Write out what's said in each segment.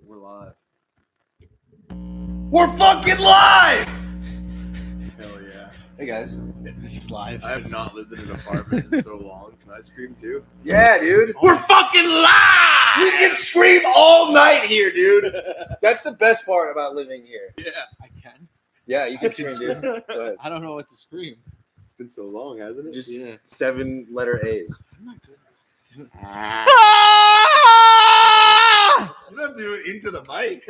We're live. We're fucking live! Hell yeah. Hey guys. This is live. I have not lived in an apartment in so long. Can I scream too? Yeah, dude. We're fucking live! We can scream all night here, dude. That's the best part about living here. Yeah. I can. Yeah, you I can can scream, dude. Go ahead. I don't know what to scream. It's been so long, hasn't it? Just Yeah. 7-letter A's. I'm not good. You don't have to do it into the mic.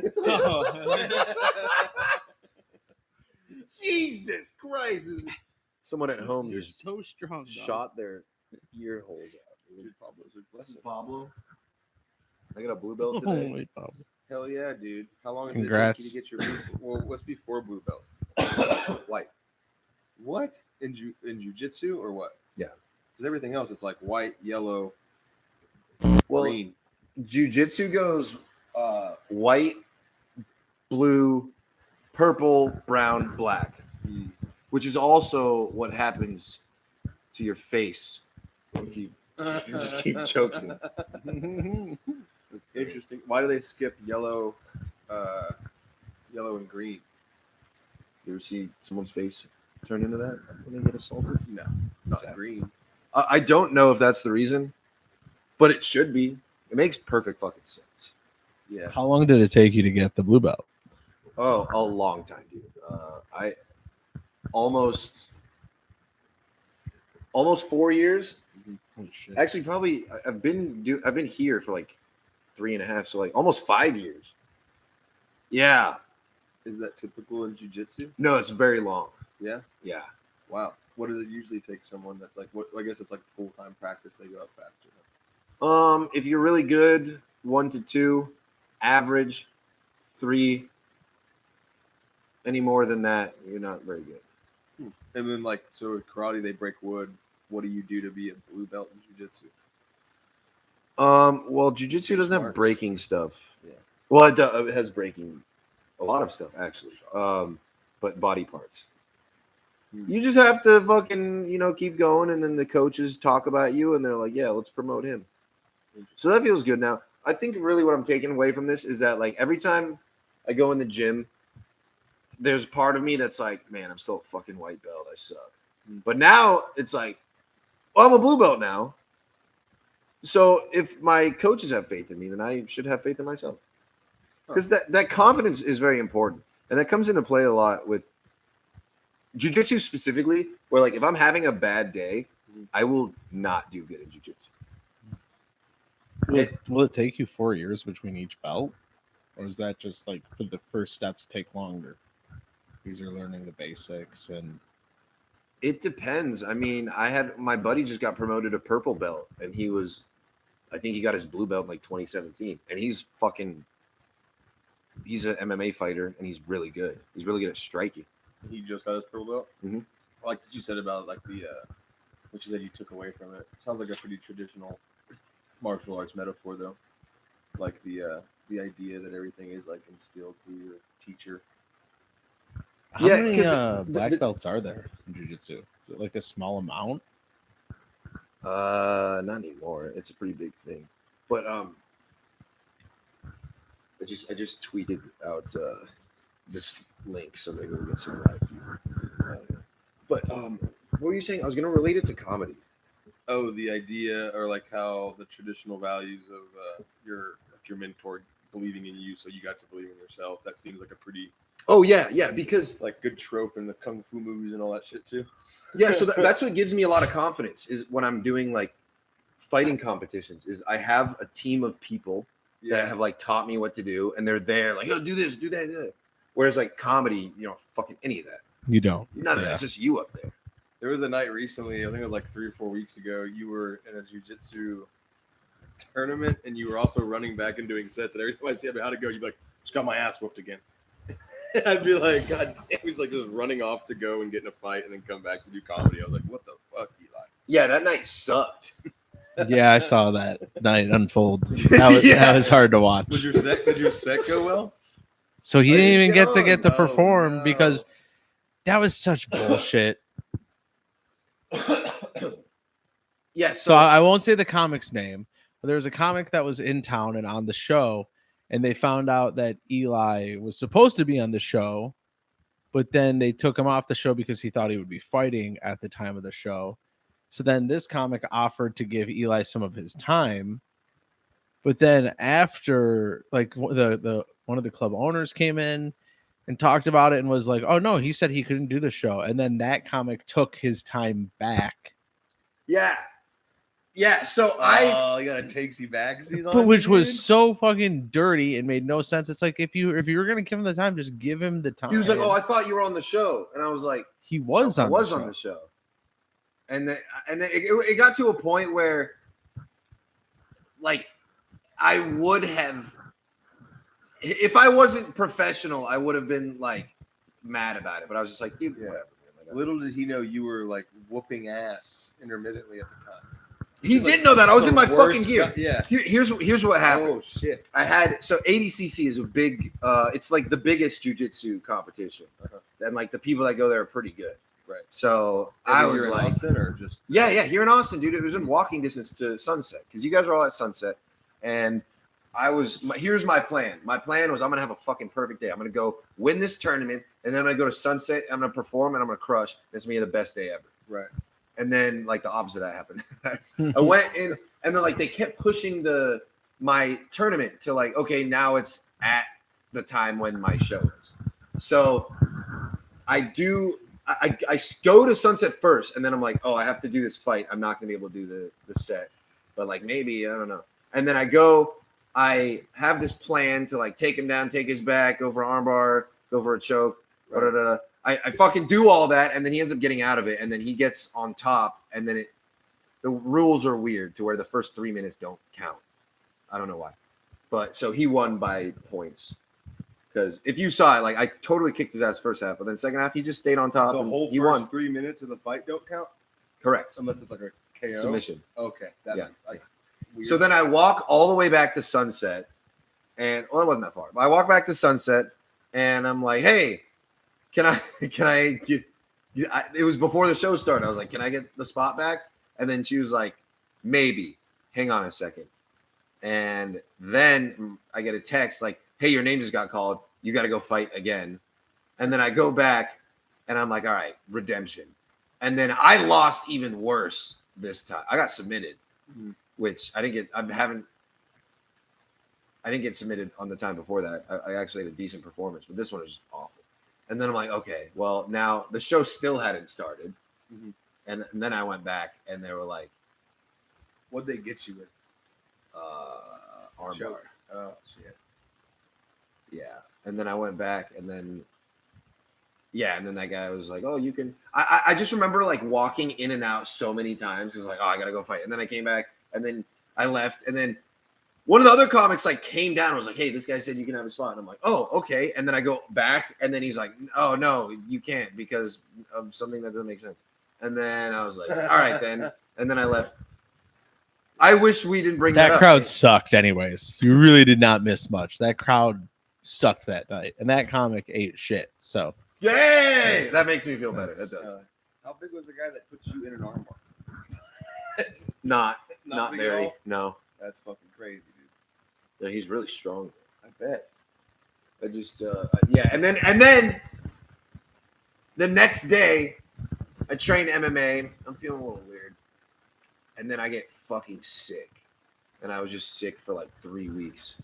Jesus Christ. Someone at home You're just so strong. Dog. shot their ear holes out. This is Pablo. I got a blue belt today. Holy Pablo. Hell yeah, dude. How long Congrats. did it take you to get your blue? Well, what's before blue belt? White. What? In jiu-jitsu or what? Yeah. Because everything else, it's like white, yellow, Well, green. jiu-jitsu goes white, blue, purple, brown, black, which is also what happens to your face if you just keep choking. Interesting. Why do they skip yellow, yellow and green? You ever see someone's face turn into that when they get assaulted? No, not Sad. green. I don't know if that's the reason, but it should be. It makes perfect fucking sense. Yeah. How long did it take you to get the blue belt? Oh, a long time, dude. I almost 4 years. Holy shit. Actually, probably I've been here for like 3.5, so like almost 5 years. Yeah. Is that typical in jiu-jitsu? No, it's very long. Yeah. Yeah. Wow. What does it usually take someone that's like? What? I guess it's like full-time practice. They go up faster. If you're really good, 1 to 2, average 3. Any more than that, you're not very good. And then like so with karate, they break wood. What do you do to be a blue belt in jiu-jitsu? Well, jiu-jitsu doesn't have Marks. breaking stuff. Yeah. Well, it has breaking a lot of stuff actually. But body parts. You just have to fucking, keep going, and then the coaches talk about you, and they're like, yeah, let's promote him. So that feels good now. I think really what I'm taking away from this is that, like, every time I go in the gym, there's part of me that's like, man, I'm still a fucking white belt. I suck. But now it's like, well, I'm a blue belt now. So if my coaches have faith in me, then I should have faith in myself. Because that confidence is very important. And that comes into play a lot with jiu-jitsu specifically, where like if I'm having a bad day, I will not do good in jiu-jitsu. Will it take you 4 years between each belt? Or is that just like for the first steps take longer? Because you're learning the basics and It depends. I mean, my buddy just got promoted to purple belt, and I think he got his blue belt in like 2017, and he's an MMA fighter, and he's really good. He's really good at striking. He just got his purple belt. Mhm. I like that you said about like the what you said you took away from it. It sounds like a pretty traditional martial arts metaphor, though. Like the idea that everything is like instilled through your teacher. how Yeah, many 'cause black belts are there in jiu-jitsu? Is it like a small amount? Not anymore. It's a pretty big thing. But I just tweeted out this link, so maybe we'll get some live view. But what were you saying? I was gonna relate it to comedy. Oh, the idea, or like how the traditional values of your mentor believing in you, so you got to believe in yourself. That seems like a pretty Oh yeah, because like good trope in the kung fu movies and all that shit too. yeah, so that's what gives me a lot of confidence is when I'm doing like fighting competitions. Is I have a team of people that have like taught me what to do, and they're there like, oh, do this, do that, do that. Whereas like comedy, you don't fucking any of that. You don't. None of that. Yeah. It's just you up there. There was a night recently, I think it was like 3 or 4 weeks ago, you were in a jiu-jitsu tournament and you were also running back and doing sets. And every time I see how to go, you'd be like, just got my ass whooped again. I'd be like, God damn, he's like just running off to go and get in a fight and then come back to do comedy. I was like, what the fuck, Eli? Yeah, that night sucked. Yeah, I saw that night unfold. That was hard to watch. Did your set go well? So he I didn't didn't even get get to on. perform No. because that was such bullshit. Yeah, So I won't say the comic's name, but there was a comic that was in town and on the show, and they found out that Eli was supposed to be on the show, but then they took him off the show because he thought he would be fighting at the time of the show. So then this comic offered to give Eli some of his time, but then after, like, the one of the club owners came in and talked about it and was like, "Oh no, he said he couldn't do the show," and then that comic took his time back. Yeah. So you got a takesy backsies on, But which dude? was so fucking dirty and made no sense. It's like if you were gonna give him the time, just give him the time. he was like, "Oh, I thought you were on the show," and I was like, he was I on was the show. on the show. And then it got to a point where, like, I would have, if I wasn't professional, I would have been like mad about it. But I was just like, dude, Yeah. whatever. Man. Like, Little did he know you were like whooping ass intermittently at the time. he Like, did know that. I was the in my worst fucking gear. guy- yeah. Here's what happened. Oh shit. I had, so ADCC is a big, it's like the biggest jiu-jitsu competition, and like the people that go there are pretty good. Right. So I I was in like, Austin or just yeah, here in Austin, dude. It was in walking distance to Sunset because you guys were all at Sunset, and here's my plan. My plan was I'm gonna have a fucking perfect day. I'm gonna go win this tournament, and then I'm gonna go to Sunset. I'm gonna perform, and I'm gonna crush. It's gonna be the best day ever. right. And then like the opposite that happened. I went in, and then like they kept pushing my tournament to like, okay, now it's at the time when my show is. So I go to Sunset first, and then I'm like, oh, I have to do this fight. I'm not gonna be able to do the set, but like maybe, I don't know. And then I have this plan to like take him down, take his back, go for an armbar, go for a choke. Right. I fucking do all that, and then he ends up getting out of it, and then he gets on top, and then the rules are weird to where the first 3 minutes don't count. I don't know why, but so he won by points. Because if you saw it, like I totally kicked his ass first half, but then second half he just stayed on top. The and whole he first won. 3 minutes of the fight don't count Correct. unless it's like a KO Submission. Okay, that Yeah. makes like weird. So then I walk all the way back to Sunset, and well, it wasn't that far. But I walk back to Sunset, and I'm like, "Hey, can I get?" It was before the show started. I was like, "Can I get the spot back?" And then she was like, "Maybe. Hang on a second." And then I get a text like, "Hey, your name just got called. You got to go fight again." And then I go back, and I'm like, "All right, redemption." And then I lost even worse this time. I got submitted, which I didn't get. I didn't get submitted on the time before that. I actually had a decent performance, but this one was awful. And then I'm like, okay, well, now the show still hadn't started. Mhm. And then I went back, and they were like, What'd they get you with? armbar. Choke. Oh shit. Yeah. And then I went back, and then that guy was like, oh, you can. I just remember like walking in and out so many times because like, oh, I gotta go fight. And then I came back, and then I left, and then one of the other comics like came down and was like, hey, this guy said you can have a spot. And I'm like, oh, okay. And then I go back, and then he's like, oh no, you can't because of something that doesn't make sense. And then I was like, all right then. And then I left. I wish we didn't bring that That up. crowd sucked, anyways. You really did not miss much. That crowd sucked that night, and that comic ate shit. So Yay! That makes me feel better. That does. How big was the guy that put you in an armbar? Not big at very. all? No. That's fucking crazy, dude. Yeah, he's really strong. I bet. I just yeah, and then the next day I train MMA. I'm feeling a little weird. And then I get fucking sick. And I was just sick for like 3 weeks.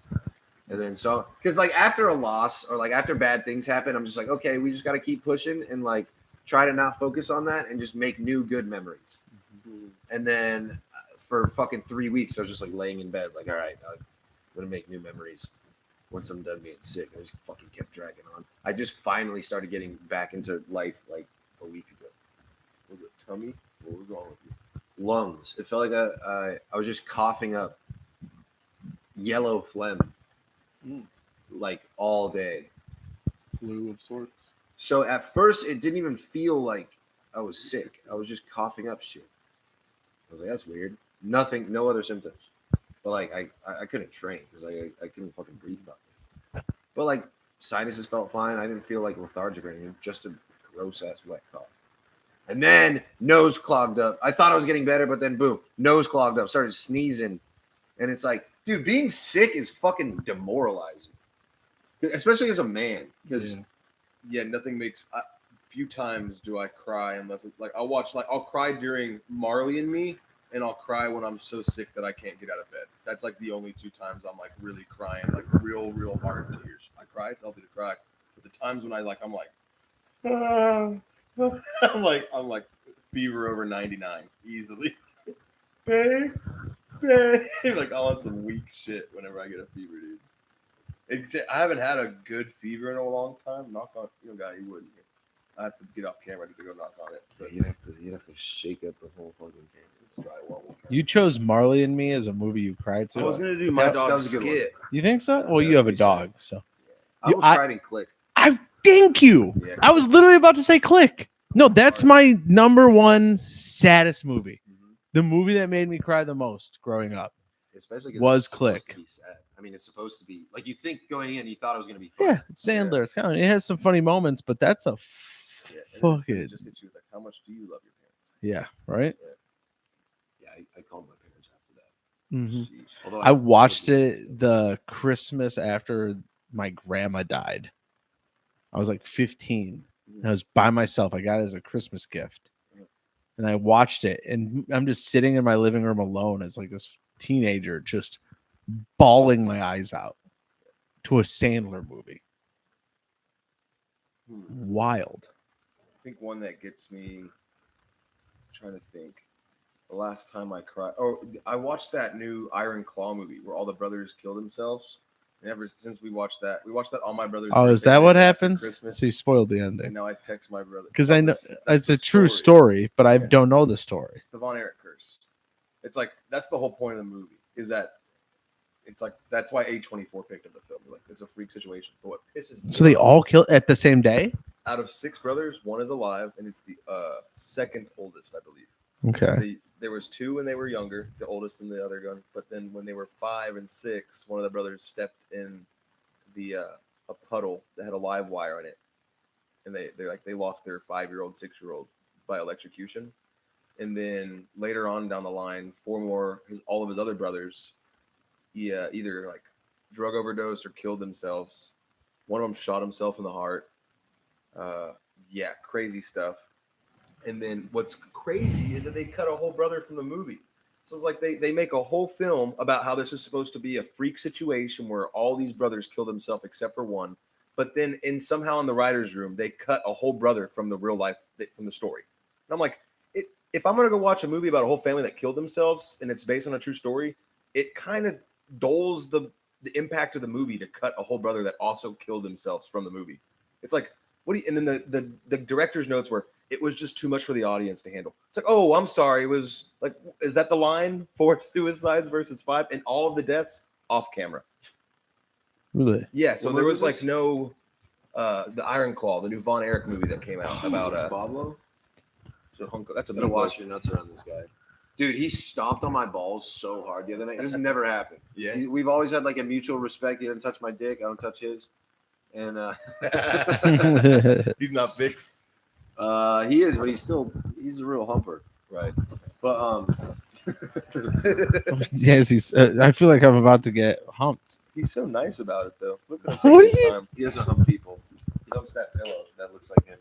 And then so because like after a loss or like after bad things happen, I'm just like, okay, we just gotta keep pushing and like try to not focus on that and just make new good memories. Mm-hmm. And then for fucking 3 weeks, I was just like laying in bed, like, all right, I'm gonna make new memories once I'm done being sick. I just fucking kept dragging on. I just finally started getting back into life like a week ago. Was it tummy? What was wrong with you? Lungs. It felt like I was just coughing up yellow phlegm like all day. flu of sorts. So at first, it didn't even feel like I was sick. I was just coughing up shit. I was like, that's weird. Nothing, no other symptoms. But like I couldn't train because I couldn't fucking breathe properly. But like sinuses felt fine. I didn't feel like lethargic or anything. Just a gross ass wet cough. And then nose clogged up. I thought I was getting better, but then boom, nose clogged up. Started sneezing, and it's like Dude, being sick is fucking demoralizing, especially as a man. Because nothing makes. Few times do I cry unless it's like I'll cry during Marley and Me, and I'll cry when I'm so sick that I can't get out of bed. That's like the only 2 times I'm like really crying, like real hard tears. I cry. It's healthy to cry. But the times when I'm like I'm like fever over 99 easily. Babe. Like I want some weak shit whenever I get a fever, dude. I haven't had a good fever in a long time. Knock on, God, you wouldn't. I have to get off camera to go knock on it. But you'd have to shake up the whole fucking game. You chose Marley and Me as a movie you cried to. I was gonna do my dog Skit. You think so? Well, you have a dog, so. I almost cried in Click. I thank you. Yeah, I was literally about to say Click. No, that's my number 1 saddest movie. The movie that made me cry the most growing up, especially was Click. I mean, it's supposed to be like you think going in, you thought it was going to be fun. Yeah, it's Sandler. It's kind of, it has some funny moments, but that's a fucking. It just hits you with like, how much do you love your parents? Yeah, right. Yeah, I called my parents after that. Mm-hmm. I watched it the Christmas after my grandma died. I was like 15. And I was by myself. I got it as a Christmas gift. And I watched it, and I'm just sitting in my living room alone as like this teenager, just bawling my eyes out to a Sandler movie. Wild. I think one that gets me, I'm trying to think, the last time I cried. Oh, I watched that new Iron Claw movie where all the brothers kill themselves. And ever since we watched that all my brothers. Oh, is that what happens? So you spoiled the ending. And now I text my brother because I know it's a true story, but I don't know the story. It's the Von Erich curse. It's like that's the whole point of the movie. Is that it's like that's why A24 picked up the film. Like it's a freak situation. But what pisses me so they all kill at the same day? Out of 6 brothers, 1 is alive, and it's the second oldest, I believe. Okay. There was 2 when they were younger, the oldest and the other gun. But then when they were 5 and 6, one of the brothers stepped in the a puddle that had a live wire in it, and they lost their 5-year-old, 6-year-old by electrocution. And then later on down the line, 4 more, all of his other brothers, either like drug overdosed or killed themselves. One of them shot himself in the heart. Crazy stuff. And then what's crazy is that they cut a whole brother from the movie. So it's like they make a whole film about how this is supposed to be a freak situation where all these brothers kill themselves except for one. But then somehow in the writer's room, they cut a whole brother from the real life, from the story. And I'm like, if I'm going to go watch a movie about a whole family that killed themselves and it's based on a true story, it kind of dulls the impact of the movie to cut a whole brother that also killed themselves from the movie. It's like, and then the director's notes were, it was just too much for the audience to handle. It's like, oh, I'm sorry. It was like, is that the line? 4 suicides versus 5, and all of the deaths off camera. Really? Yeah. So there was like no, the Iron Claw, the new Von Erich movie that came out about Pablo. So that's a bit of wash your nuts around this guy. Dude, he stomped on my balls so hard the other night. This has never happened. Yeah. We've always had like a mutual respect. He doesn't touch my dick. I don't touch his. And he's not fixed. He is, but he's a real humper. Right. But yes, I feel like I'm about to get humped. He's so nice about it though. Look at him. What are you? He doesn't hump people. He humps that pillow that looks like him.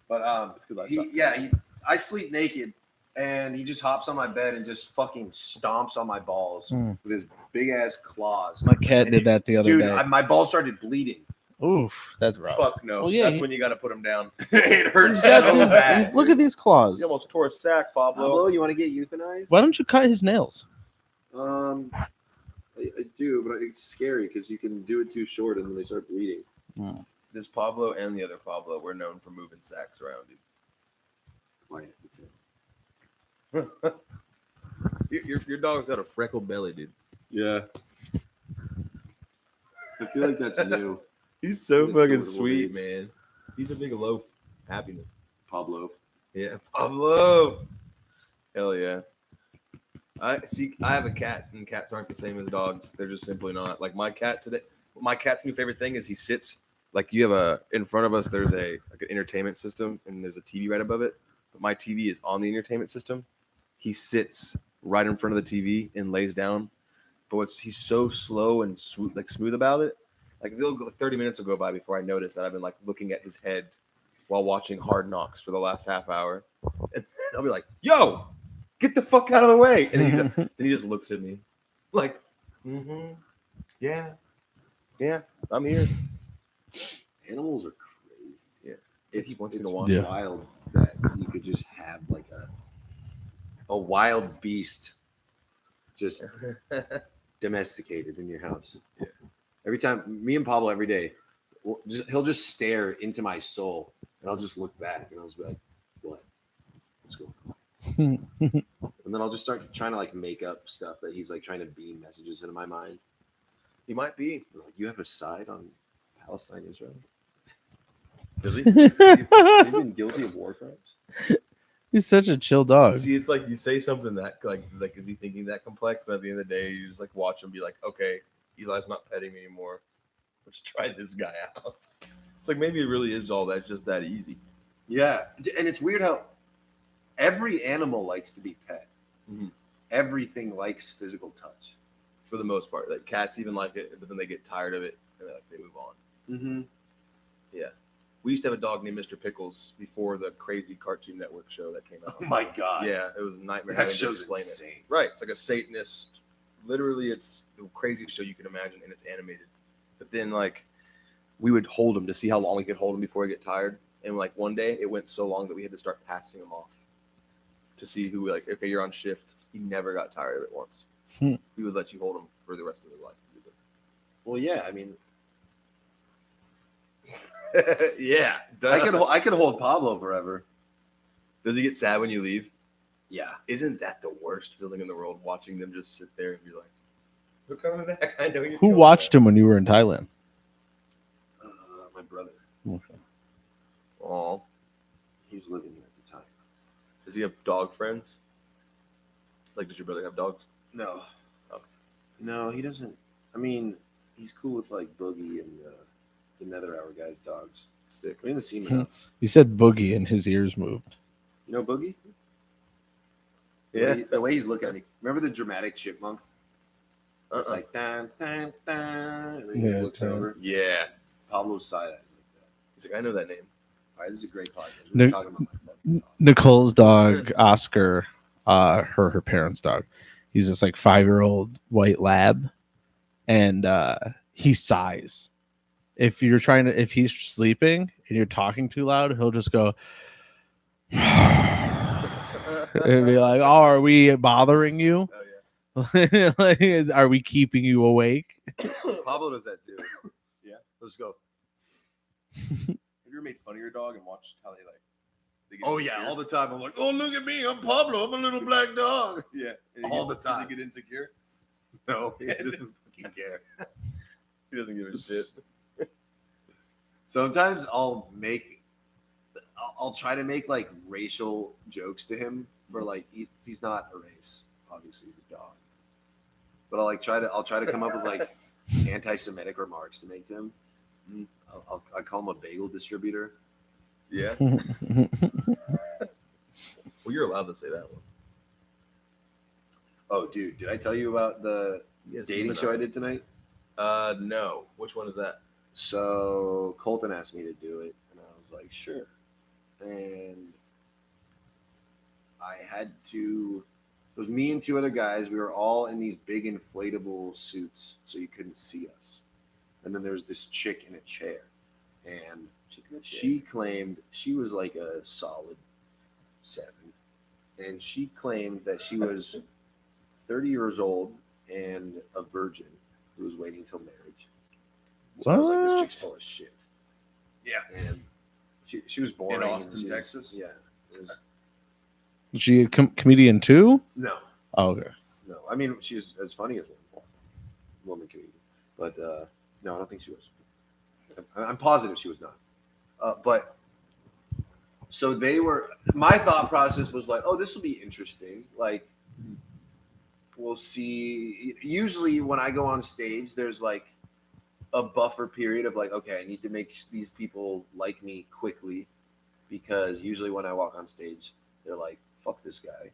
But it's because I sleep naked, and he just hops on my bed and just fucking stomps on my balls with his big ass claws. My cat did that the other day. My balls started bleeding. Oof, that's rough. Fuck no. Well, yeah, that's when you got to put him down. It hurts so bad. Look at these claws. You almost tore a sack, Pablo, you want to get euthanized? Why don't you cut his nails? I do, but it's scary because you can do it too short and then they start bleeding. This Pablo and the other Pablo were known for moving sacks around, dude. Your dog's got a freckled belly, dude. Yeah. I feel like that's new. He's so fucking sweet, man. He's a big loaf. Happiness. Pablo. Yeah, Pablo. Hell yeah. I have a cat, and cats aren't the same as dogs. They're just simply not. Like my cat today. My cat's new favorite thing is he sits like you have in front of us. There's an entertainment system, and there's a TV right above it. But my TV is on the entertainment system. He sits right in front of the TV and lays down, but he's so slow and smooth about it. Like 30 minutes will go by before I notice that I've been like looking at his head while watching Hard Knocks for the last half hour, and then I'll be like, "Yo, get the fuck out of the way!" And then he just looks at me, like, "Yeah, I'm here." Animals are crazy. Yeah, It's once in it's a while. Yeah. wild that you could just have like a wild beast just domesticated in your house. Yeah. Every time, me and Pablo every day, he'll just stare into my soul, and I'll just look back, and I'll just be like, "What? What's going on?" And then I'll just start trying to like make up stuff that he's like trying to beam messages into my mind. He might be. Like, you have a side on Palestine, Israel? Does he? Have you been guilty of war crimes? He's such a chill dog. See, it's like you say something that like is he thinking that complex? But at the end of the day, you just like watch him be like, okay, Eli's not petting me anymore. Let's try this guy out. It's like maybe it really is all that just that easy. Yeah, and it's weird how every animal likes to be pet. Mhm. Everything likes physical touch. For the most part, like cats even like it, but then they get tired of it and they move on. Mm-hmm. Yeah, we used to have a dog named Mr. Pickles before the crazy Cartoon Network show that came out. Oh my god! Yeah, it was a nightmare. That having to show's explain insane. it. Right, it's like a Satanist. Literally, it's the craziest show you can imagine, and it's animated. But then, like, we would hold him to see how long we could hold him before he get tired. And like one day, it went so long that we had to start passing him off to see who. Like, okay, you're on shift. He never got tired of it once. We would let you hold him for the rest of his life. Well, yeah. I mean, Yeah, I could hold Pablo forever. Does he get sad when you leave? Yeah. Isn't that the worst feeling in the world? Watching them just sit there and be like, "We're coming back." I know you're. Who watched him when you were in Thailand? My brother. Okay. Oh, He was living here at the time. does he have dog friends? Like, does your brother have dogs? No. Okay. No, he doesn't. I mean, he's cool with like Boogie and the Nether Hour guy's dogs. Sick. We didn't see him enough. You said Boogie and his ears moved. You know Boogie? Yeah. The way he's looking at me. Remember the dramatic chipmunk? It's like dan dan dan, and then he Yeah, looks yeah. over. Yeah. Pablo's side eyes like that. He's like, I know that name. All right, this is a great podcast. We're No- talking about my fucking dog. Nicole's dog, Oscar, her parents' dog. He's this like 5-year-old white lab, and he sighs. If he's sleeping and you're talking too loud, he'll just go and be like, "Oh, are we bothering you? Oh yeah. Like, are we keeping you awake?" Pablo does that too. Yeah, let's go. Have you ever made fun of your dog and watched how they get Oh yeah, insecure? all the time. I'm like, oh look at me, I'm Pablo, I'm a little black dog. Yeah. All the time. Does he get insecure? No, he doesn't fucking care. He doesn't give a shit. Sometimes I'll try to make like racial jokes to him for like he's not a race, obviously he's a dog. But I'll try to come up with like anti-Semitic remarks to make to him. I call him a bagel distributor. Yeah. Well, you're allowed to say that one. Oh, dude, did I tell you about the Yes, dating even show I I- did tonight? No. Which one is that? So Colton asked me to do it, and I was like, sure. And I had to. It was me and two other guys. We were all in these big inflatable suits, so you couldn't see us. And then there was this chick in a chair, and she claimed she was like a solid 7, and she claimed that she was 30 years old and a virgin who was waiting till marriage. So I was like, this chick's full of shit. Yeah. And she was boring. In Austin, and she was- Texas? Yeah. It was, Is she a comedian too? no, Oh, okay. no. I mean, she's as funny as one woman comedian. But no, I don't think she was. I'm positive she was not. But so they were, my thought process was like, oh, this will be interesting. Like, we'll see. Usually when I go on stage, there's like a buffer period of like, okay, I need to make these people like me quickly, because usually when I walk on stage, they're like, fuck this guy,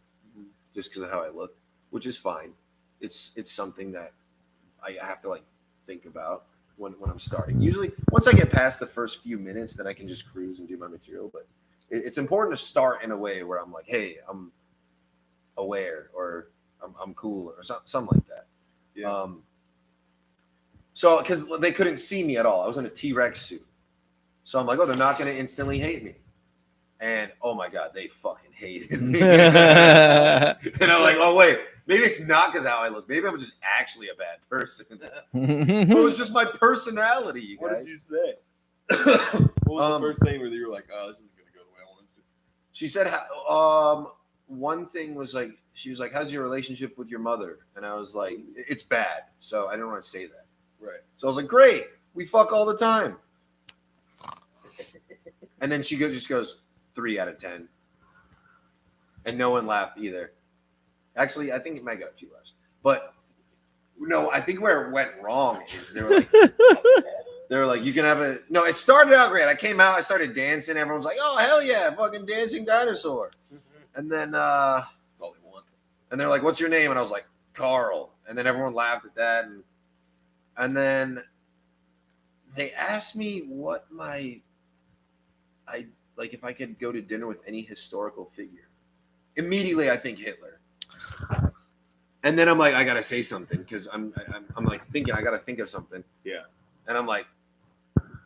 just because of how I look, which is fine. It's something that I have to like think about when I'm starting. Usually, once I get past the first few minutes, then I can just cruise and do my material. But it's important to start in a way where I'm like, hey, I'm aware, or I'm cool, or something like that. Yeah. So because they couldn't see me at all, I was in a T-Rex suit. So I'm like, oh, they're not going to instantly hate me. And oh my God, they fucking hated me. And I'm like, oh wait, maybe it's not because how I look. Maybe I'm just actually a bad person. It was just my personality, you guys. What did you say? What was the first thing where you were like, oh, this isn't going to go the way I wanted to? She said, one thing was like, she was like, how's your relationship with your mother? And I was like, it's bad. So I didn't want to say that. Right. So I was like, great. We fuck all the time. And then she just goes, 3 out of 10. And no one laughed either. Actually, I think it might got a few laughs. But no, I think where it went wrong is they were like, you can have a... No, it started out great. I came out, I started dancing. Everyone's like, oh, hell yeah, fucking dancing dinosaur. And then... That's all they want. And they're like, what's your name? And I was like, Carl. And then everyone laughed at that. And then they asked me what like if I could go to dinner with any historical figure. Immediately, I think Hitler. And then I'm like, I gotta say something because I'm like thinking I gotta think of something. Yeah. And I'm like,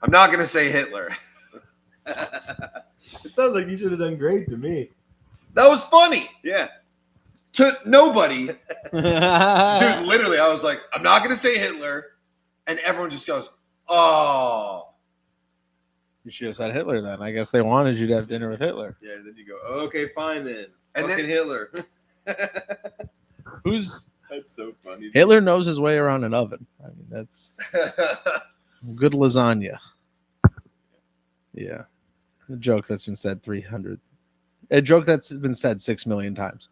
I'm not gonna say Hitler. It sounds like you should have done great to me. That was funny. Yeah. To nobody. Dude, literally, I was like, I'm not gonna say Hitler. And everyone just goes, oh. You should have said Hitler then. I guess they wanted you to have dinner with Hitler. Yeah, then you go, okay, fine then. And Fucking then Hitler. Who's That's so funny. Hitler knows his way around an oven. I mean, that's good lasagna. Yeah. A joke that's been said 300. A joke that's been said 6 million times.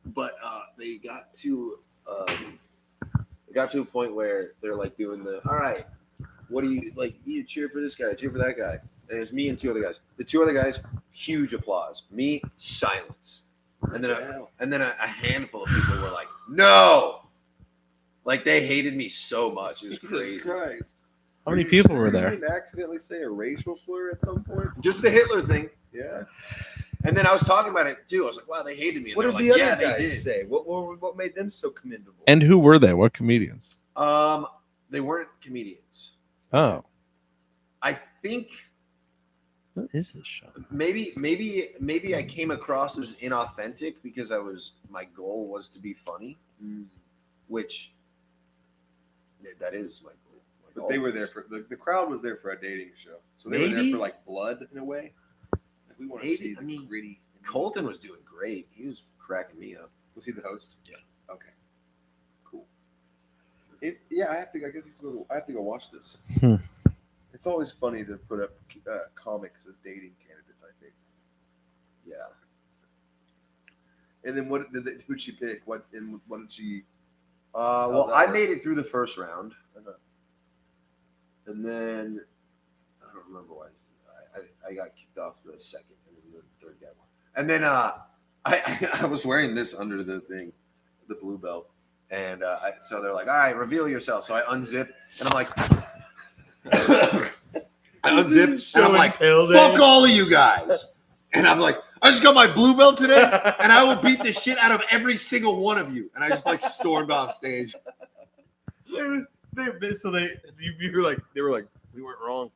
But they got to a point where they're like doing the, all right, what do you like? You cheer for this guy, cheer for that guy. And it's me and 2 other guys. The 2 other guys, huge applause. Me, silence. And then a handful of people were like, no. Like they hated me so much. It was crazy. Jesus Christ. How many people were there? Did you accidentally say a racial slur at some point? Just the Hitler thing. Yeah. And then I was talking about it too. I was like, wow, they hated me. And What did they the were other like, yeah, they guys did. say? What made them so commendable? And who were they? What comedians? They weren't comedians. Oh. I think What is this show? maybe I came across as inauthentic because my goal was to be funny, which that is my goal. But they were there for the crowd was there for a dating show, so they were there for like blood in a way. Like, we want to see the gritty. Colton was doing great. He was cracking me up. Was he the host? Yeah. Okay. Cool. I have to. I guess I have to go watch this. It's always funny to put up comics as dating candidates. I think. Yeah. And then who'd she pick? What did she? Well, I made it through the first round, and then I don't remember why I got kicked off the second, and then the third guy won. And then I was wearing this under the thing, the blue belt, and so they're like, "All right, reveal yourself." So I unzip, and I'm like, I unzip, and I'm like, "Fuck all of you guys!" And I'm like, I just got my blue belt today, and I will beat the shit out of every single one of you. And I just like stormed off stage. You were like, we weren't wrong.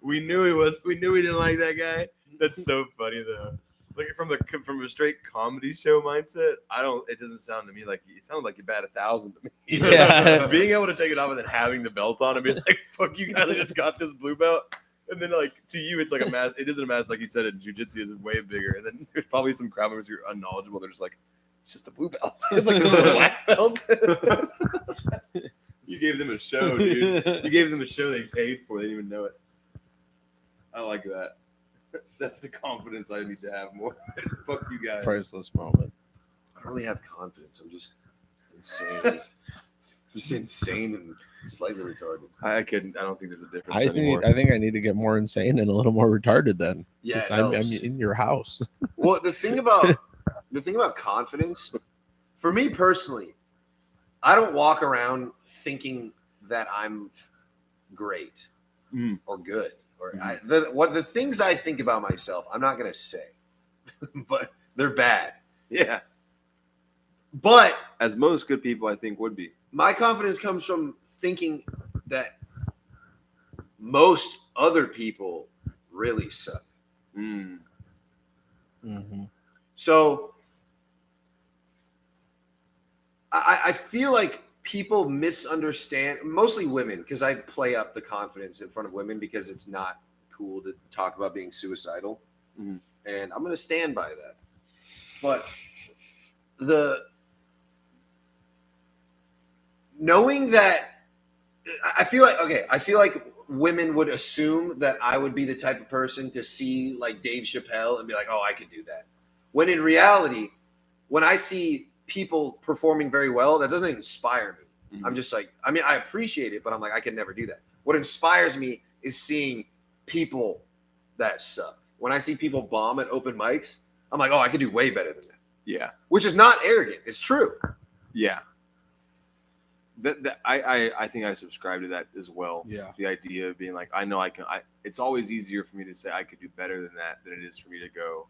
We knew he didn't like that guy. That's so funny though. Like from a straight comedy show mindset, it doesn't sound to me like it sounded like you bat 1,000 to me. Yeah. Being able to take it off and then having the belt on and be like, fuck you guys, I just got this blue belt. And then, like, to you, it's like a mask. It isn't a mask, like you said, in jiu-jitsu is way bigger. And then there's probably some crowd members who are unknowledgeable. They're just like, it's just a blue belt. It's like a black belt. You gave them a show, dude. You gave them a show they paid for. They didn't even know it. I like that. That's the confidence I need to have more. Fuck you guys. Priceless moment. I don't really have confidence. I'm just insane. Just insane and slightly retarded. I don't think there's a difference anymore. I think I need to get more insane and a little more retarded then. Yeah, I'm in your house. Well, the thing about the thing about confidence, for me personally, I don't walk around thinking that I'm great or good. Or the things I think about myself, I'm not gonna say, but they're bad. Yeah. But As most good people, I think, would be. my confidence comes from thinking that most other people really suck. Mm. Mm-hmm. So I feel like people misunderstand, mostly women, because I play up the confidence in front of women because it's not cool to talk about being suicidal. Mm. And I'm going to stand by that. But knowing that, I feel like women would assume that I would be the type of person to see like Dave Chappelle and be like, oh, I could do that. When in reality, when I see people performing very well, that doesn't inspire me. I'm just like, I mean, I appreciate it, but I'm like, I could never do that. What inspires me is seeing people that suck. When I see people bomb at open mics, I'm like, oh, I could do way better than that. Yeah. Which is not arrogant. It's true. Yeah. I think I subscribe to that as well. Yeah. The idea of being like, I know I can. It's always easier for me to say I could do better than that than it is for me to go,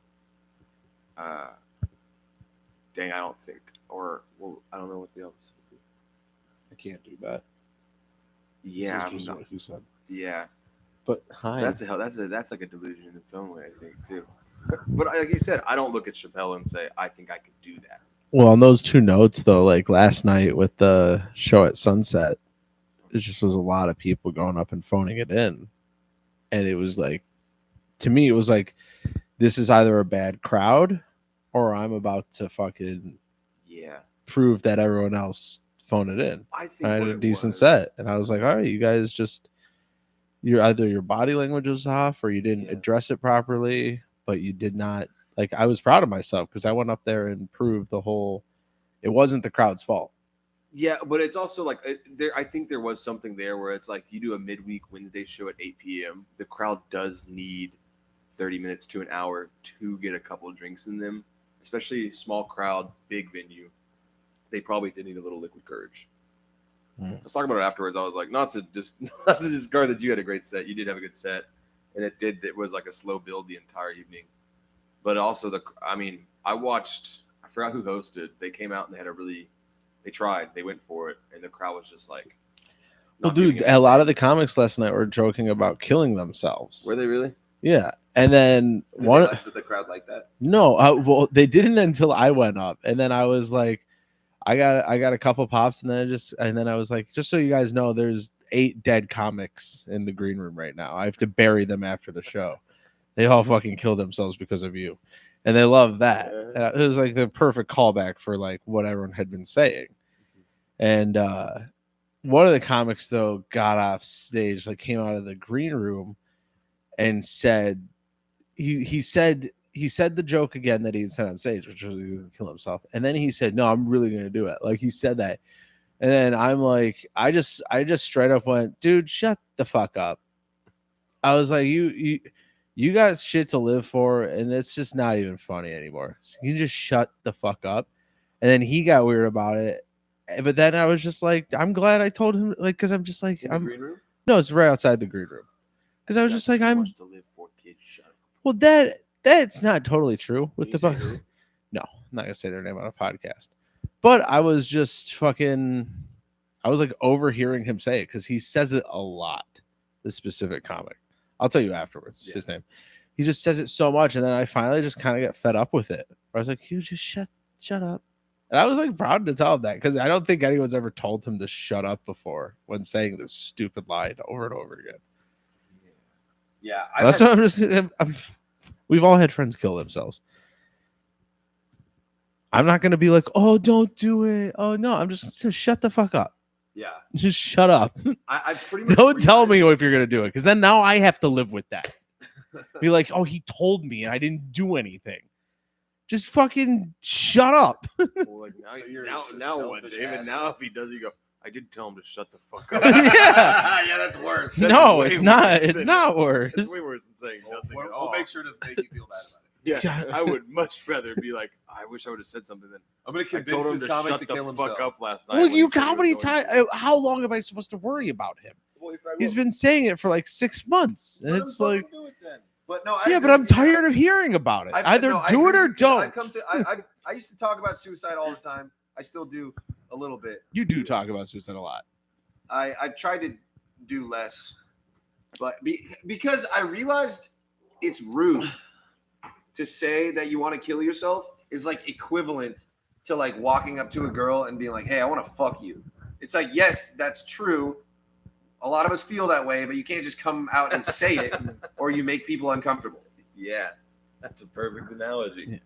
dang, I don't think, or well, I don't know what the opposite would be. I can't do that. Yeah, That's I'm just not, what he said. yeah. But hi. That's like a delusion in its own way, I think, too. But like you said, I don't look at Chappelle and say I think I could do that. Well, on those two notes, though, like last night with the show at Sunset, it just was a lot of people going up and phoning it in. And it was like, to me, it was like, this is either a bad crowd or I'm about to fucking prove that everyone else phoned it in. I think I had a decent set. And I was like, all right, you guys just, either your body language was off or you didn't address it properly, but you did not. Like, I was proud of myself because I went up there and proved it wasn't the crowd's fault. Yeah, but it's also like I think there was something there where it's like you do a midweek Wednesday show at 8 p.m. The crowd does need 30 minutes to an hour to get a couple of drinks in them, especially small crowd, big venue. They probably did need a little liquid courage. I was talking about it afterwards. I was like, not to discard that you had a great set. You did have a good set, and it was like a slow build the entire evening. But also I forgot who hosted. They came out and they tried. They went for it, and the crowd was just like. Well, dude, a lot of the comics last night were joking about killing themselves. Were they really? Yeah, and then Did the crowd like that? No, well, they didn't until I went up, and then I was like, I got a couple pops, and then I was like, just so you guys know, there's 8 dead comics in the green room right now. I have to bury them after the show. They all fucking killed themselves because of you. And they love that. And it was like the perfect callback for like what everyone had been saying. And one of the comics, though, got off stage, like came out of the green room and said, he said the joke again that he had said on stage, which was he was going to kill himself. And then he said, no, I'm really going to do it. Like he said that. And then I'm like, I just straight up went, dude, shut the fuck up. I was like, you got shit to live for, and it's just not even funny anymore. So you can just shut the fuck up. And then he got weird about it. But then I was just like, I'm glad I told him, like, because I'm just like, In the green room? No, it's right outside the green room. Because I was just like, too much to live for, kid. Shut up. Well, that's not totally true. With the no, I'm not gonna say their name on a podcast. But I was just fucking. I was like overhearing him say it because he says it a lot. This specific comic. I'll tell you afterwards. His name. He just says it so much, and then I finally just kind of got fed up with it. I was like, "You just shut up," and I was like proud to tell him that because I don't think anyone's ever told him to shut up before when saying this stupid line over and over again. Yeah, that's what I'm just. We've all had friends kill themselves. I'm not gonna be like, "Oh, don't do it." Oh no, I'm just shut the fuck up. Yeah, just shut up. I pretty much don't tell me if you're gonna do it, because then now I have to live with that. Be like, oh, he told me and I didn't do anything. Just fucking shut up. Well, like now what, David? Now if he does, you go, I did tell him to shut the fuck up. Yeah, that's worse. No, it's not. It's not worse. It's way worse than saying nothing at all. We'll make sure to make you feel bad about it. Yeah, God. I would much rather be like, I wish I would have said something than I'm gonna I told convince him this to comic shut to the kill fuck himself. up last night. Well, when you he said how he many was going times? to. How long am I supposed to worry about him? Well, he probably He's will. been saying it for like 6 months, and Let him it's like, fucking do it then. But no, I yeah, agree but I'm with you, man. tired of hearing about it. I Either no, I do it agree or with you, 'cause don't. I've come to I used to talk about suicide all the time. I still do a little bit. You do talk about suicide a lot. I've tried to do less, but because I realized it's rude to say that you want to kill yourself is like equivalent to like walking up to a girl and being like, "Hey, I want to fuck you." It's like, yes, that's true. A lot of us feel that way, but you can't just come out and say it, or you make people uncomfortable. Yeah, that's a perfect analogy.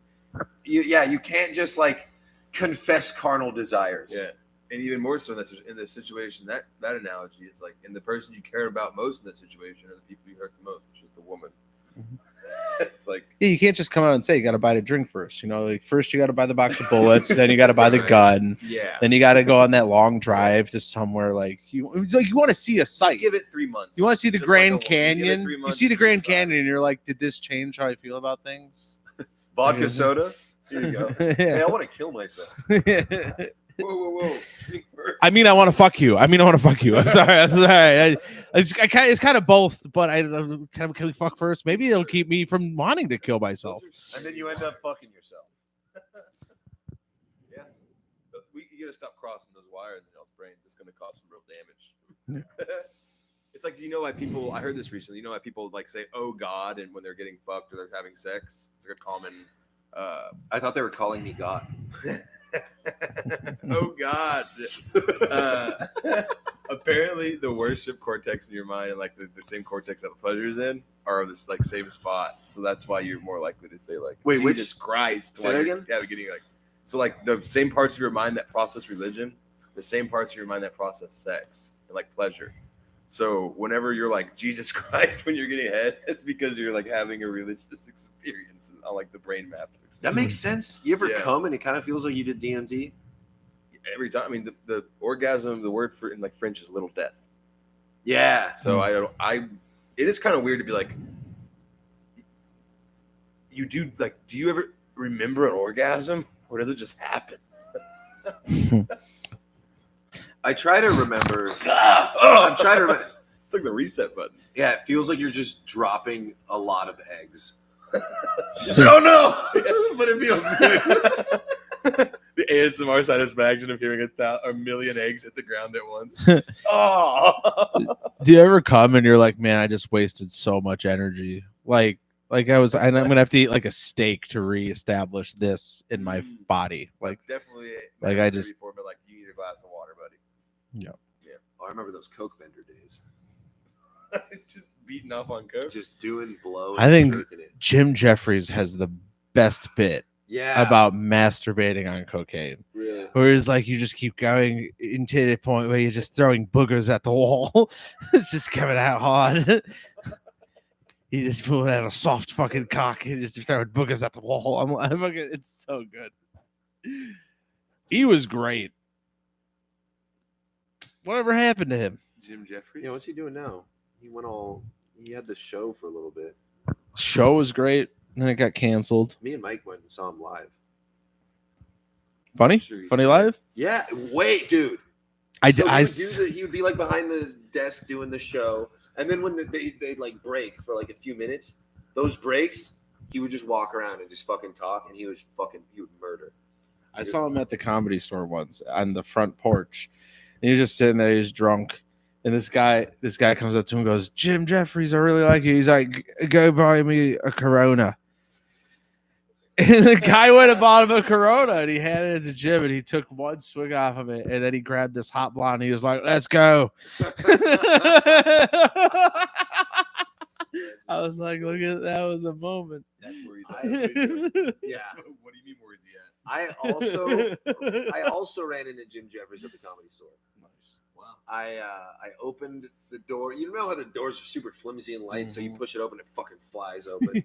You can't just like confess carnal desires. Yeah, and even more so in this situation, that analogy is like, and the person you care about most in that situation are the people you hurt the most, which is the woman. It's like, Yeah, you can't just come out and say you got to buy the drink first. You know, like first you got to buy the box of bullets, then you got to buy the Right. gun, yeah, then you got to go on that long drive to somewhere like you want to see a sight. give it 3 months. You want to see the Just like a Grand woman. Give it Canyon. 3 You months see the to Grand decide. Canyon, and you're like, did this change how I feel about things? Vodka soda. Here you go. Hey, I want to kill myself. Whoa! Drink first. I mean, I want to fuck you. I'm sorry. It's kind of both, but can we fuck first? Maybe it'll keep me from wanting to kill myself. And then you end up fucking yourself. Yeah, but you gotta stop crossing those wires in y'all's brain. It's gonna cause some real damage. It's like, do you know why people? I heard this recently. You know why people like say "Oh God" and when they're getting fucked or they're having sex? It's like a common. I thought they were calling me God. Oh God! Apparently, the worship cortex in your mind and like the same cortex that pleasure is in are this like same spot. So that's why you're more likely to say like, Wait, Jesus which- Christ. say that again? Yeah, getting like so like the same parts of your mind that process religion, the same parts of your mind that process sex and like pleasure. So whenever you're like Jesus Christ when you're getting head, it's because you're like having a religious experience on like the brain map. That makes sense. You ever Yeah. come and it kind of feels like you did DMT? Every time. I mean, the orgasm, the word for in like French is little death. Yeah. So it is kind of weird to be like, do you ever remember an orgasm or does it just happen? I try to remember. I'm I'm trying to remember. It's like the reset button. Yeah, it feels like you're just dropping a lot of eggs. Oh no! But it feels good. The ASMR satisfaction of hearing a million eggs hit the ground at once. Oh! Do you ever come and you're like, man, I just wasted so much energy. Like I'm gonna have to eat like a steak to reestablish this in my body. Like definitely. Like, I just- before, but like you need a glass of water, buddy. Oh, I remember those Coke bender days. Just beating off on coke. Just doing blow. I and think- jerking it. Jim Jeffries has the best bit Yeah. about masturbating on cocaine. really. Whereas like you just keep going into the point where you're just throwing boogers at the wall. It's just coming out hard. You just pull out a soft fucking cock and just throwing boogers at the wall. I'm fucking, it's so good. He was great. Whatever happened to him? Jim Jeffries. Yeah, what's he doing now? He had the show for a little bit. Show was great. Then it got canceled. Me and Mike went and saw him live. Funny? Sure he's Funny great. live? Yeah, wait, dude. I So I he would be like behind the desk doing the show, and then when they like break for like a few minutes, those breaks, he would just walk around and just fucking talk, and he would murder. I saw him at the Comedy Store once on the front porch. And he was just sitting there, he's drunk. And this guy comes up to him and goes, Jim Jeffries, I really like you. He's like, go buy me a Corona. And the guy went and bought him a Corona and he handed it to Jim and he took one swig off of it. And then he grabbed this hot blonde. And he was like, let's go. I was like, look at that was a moment. That's where he's I- at. Yeah. What do you mean? Where is he at? I also ran into Jim Jeffries at the Comedy Store. Nice. Wow. I opened the door. You know how the doors are super flimsy and light, so you push it open, it fucking flies open.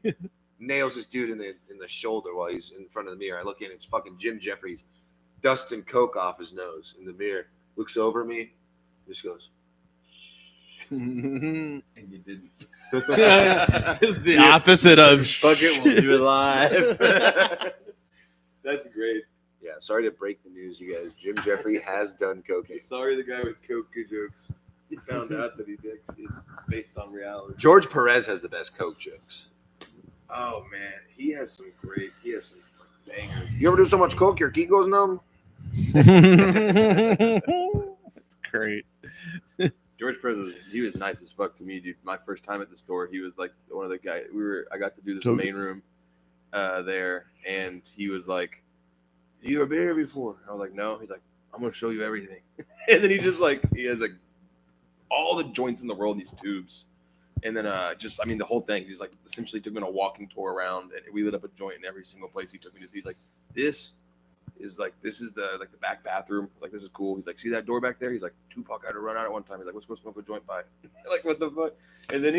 Nails this dude in the shoulder while he's in front of the mirror. I look in, it's fucking Jim Jeffries, dusting coke off his nose in the mirror. Looks over at me, just goes, and you didn't. It's the opposite of fuck it, we'll do it live. That's great. Yeah, sorry to break the news, you guys. Jim Jeffrey has done cocaine. Sorry, the guy with coke jokes. He found out that it's based on reality. George Perez has the best coke jokes. Oh man, he has some bangers. You ever do so much coke your key goes numb? That's great. George Perez, he was nice as fuck to me, dude. My first time at the store, he was like one of the guys. I got to do this main room there, and he was like, "You ever been here before?" I was like, "No." He's like, "I'm gonna show you everything," and then he has like all the joints in the world in these tubes, and then the whole thing. He's like essentially took me on a walking tour around, and we lit up a joint in every single place he took me to. He's like, this is the back bathroom. I was like, this is cool. He's like, see that door back there? He's like, Tupac had to run out at one time. He's like, let's go smoke a joint by it. Like, what the fuck? And then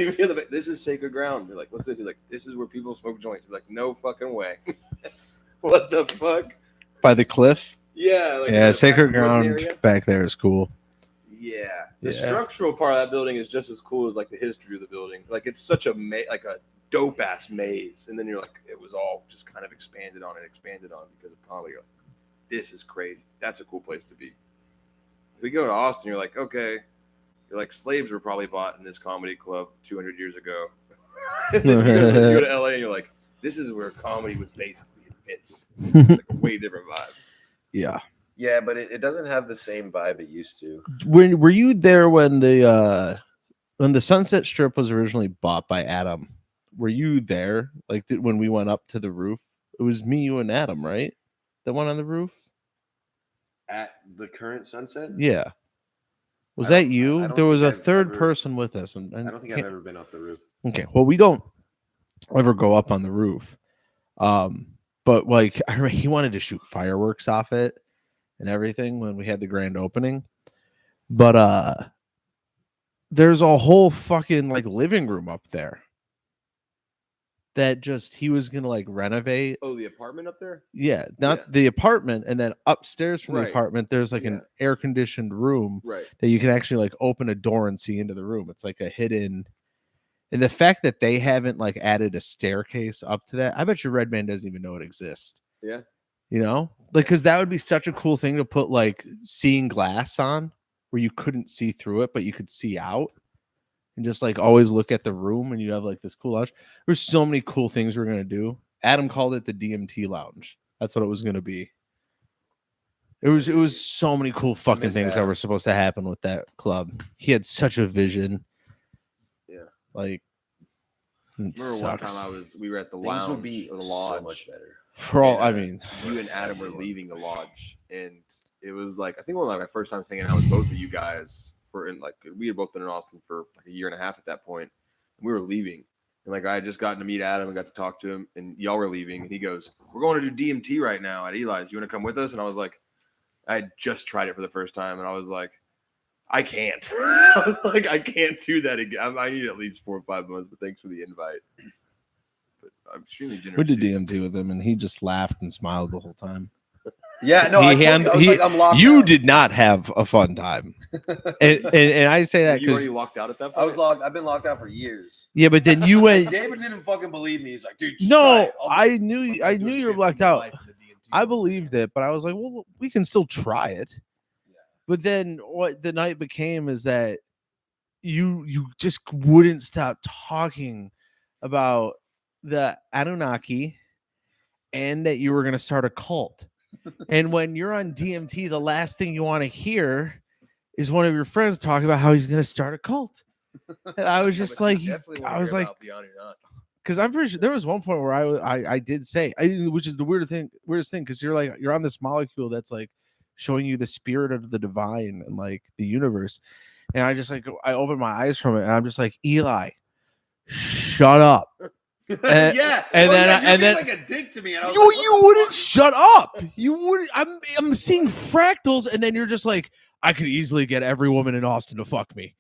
this is sacred ground. You're like, what's this? He's like, this is where people smoke joints. You're like, no fucking way. What the fuck? By the cliff? Yeah. Yeah, sacred ground back there is cool. Yeah. The structural part of that building is just as cool as like the history of the building. Like, it's such a dope ass maze. And then you're like, it was all just kind of expanded on because of comedy. You're like, this is crazy. That's a cool place to be. If we go to Austin, you're like, okay. You're like, slaves were probably bought in this comedy club 200 years ago. And then you go to LA and you're like, this is where comedy was basically invented. It's like a way different vibe. Yeah. Yeah, but it doesn't have the same vibe it used to. Were you there when the Sunset Strip was originally bought by Adam? Were you there? Like when we went up to the roof? It was me, you, and Adam, right? That one on the roof? At the current Sunset? Yeah. Was that you? There was a third person with us. And I don't think I've ever been up the roof. Okay. Well, we don't ever go up on the roof. But like I remember he wanted to shoot fireworks off it and everything when we had the grand opening. But there's a whole fucking like living room up there that just he was gonna like renovate. Oh, the apartment up there? Yeah, not the apartment, and then upstairs from the apartment there's like an air conditioned room that you can actually like open a door and see into the room. It's like a hidden. And the fact that they haven't like added a staircase up to that, I bet your Redman doesn't even know it exists. Yeah. You know, like, because that would be such a cool thing to put like seeing glass on where you couldn't see through it, but you could see out and just like always look at the room and you have like this cool lounge. There's so many cool things we're going to do. Adam called it the DMT lounge. That's what it was going to be. It was so many cool fucking things that were supposed to happen with that club. He had such a vision. Yeah. Like, remember one time we were at the lounge would be or the lodge. so much better. For all, I mean, you and Adam were leaving the lodge, and it was like I think one of my first times hanging out with both of you guys we had both been in Austin for like a year and a half at that point. And we were leaving, and like I had just gotten to meet Adam and got to talk to him, and y'all were leaving, and he goes, "We're going to do DMT right now at Eli's. You want to come with us?" And I was like, I had just tried it for the first time, and I was like, I can't. I was like, I can't do that again. I need at least 4 or 5 months, but thanks for the invite. But I'm extremely generous. We did DMT with him, and he just laughed and smiled the whole time. Yeah, no, I'm locked you out. did not have a fun time. and I say that because you already locked out at that point? I was locked. I've been locked out for years. Yeah, but then you went. David didn't fucking believe me. He's like, dude, no, I knew you were locked out. I believed it, but I was like, well, we can still try it. Yeah. But then what the night became is that you just wouldn't stop talking about the Anunnaki and that you were going to start a cult. And when you're on DMT, the last thing you want to hear is one of your friends talking about how he's going to start a cult. And I was just like, because I'm pretty sure there was one point where I did say, which is the weirdest thing, because you're on this molecule that's like showing you the spirit of the divine and like the universe. And I just like, I opened my eyes from it and I'm just like, Eli, shut up. And, yeah, and then like a dick to me. And you wouldn't shut up. You would. I'm seeing fractals, and then you're just like, I could easily get every woman in Austin to fuck me.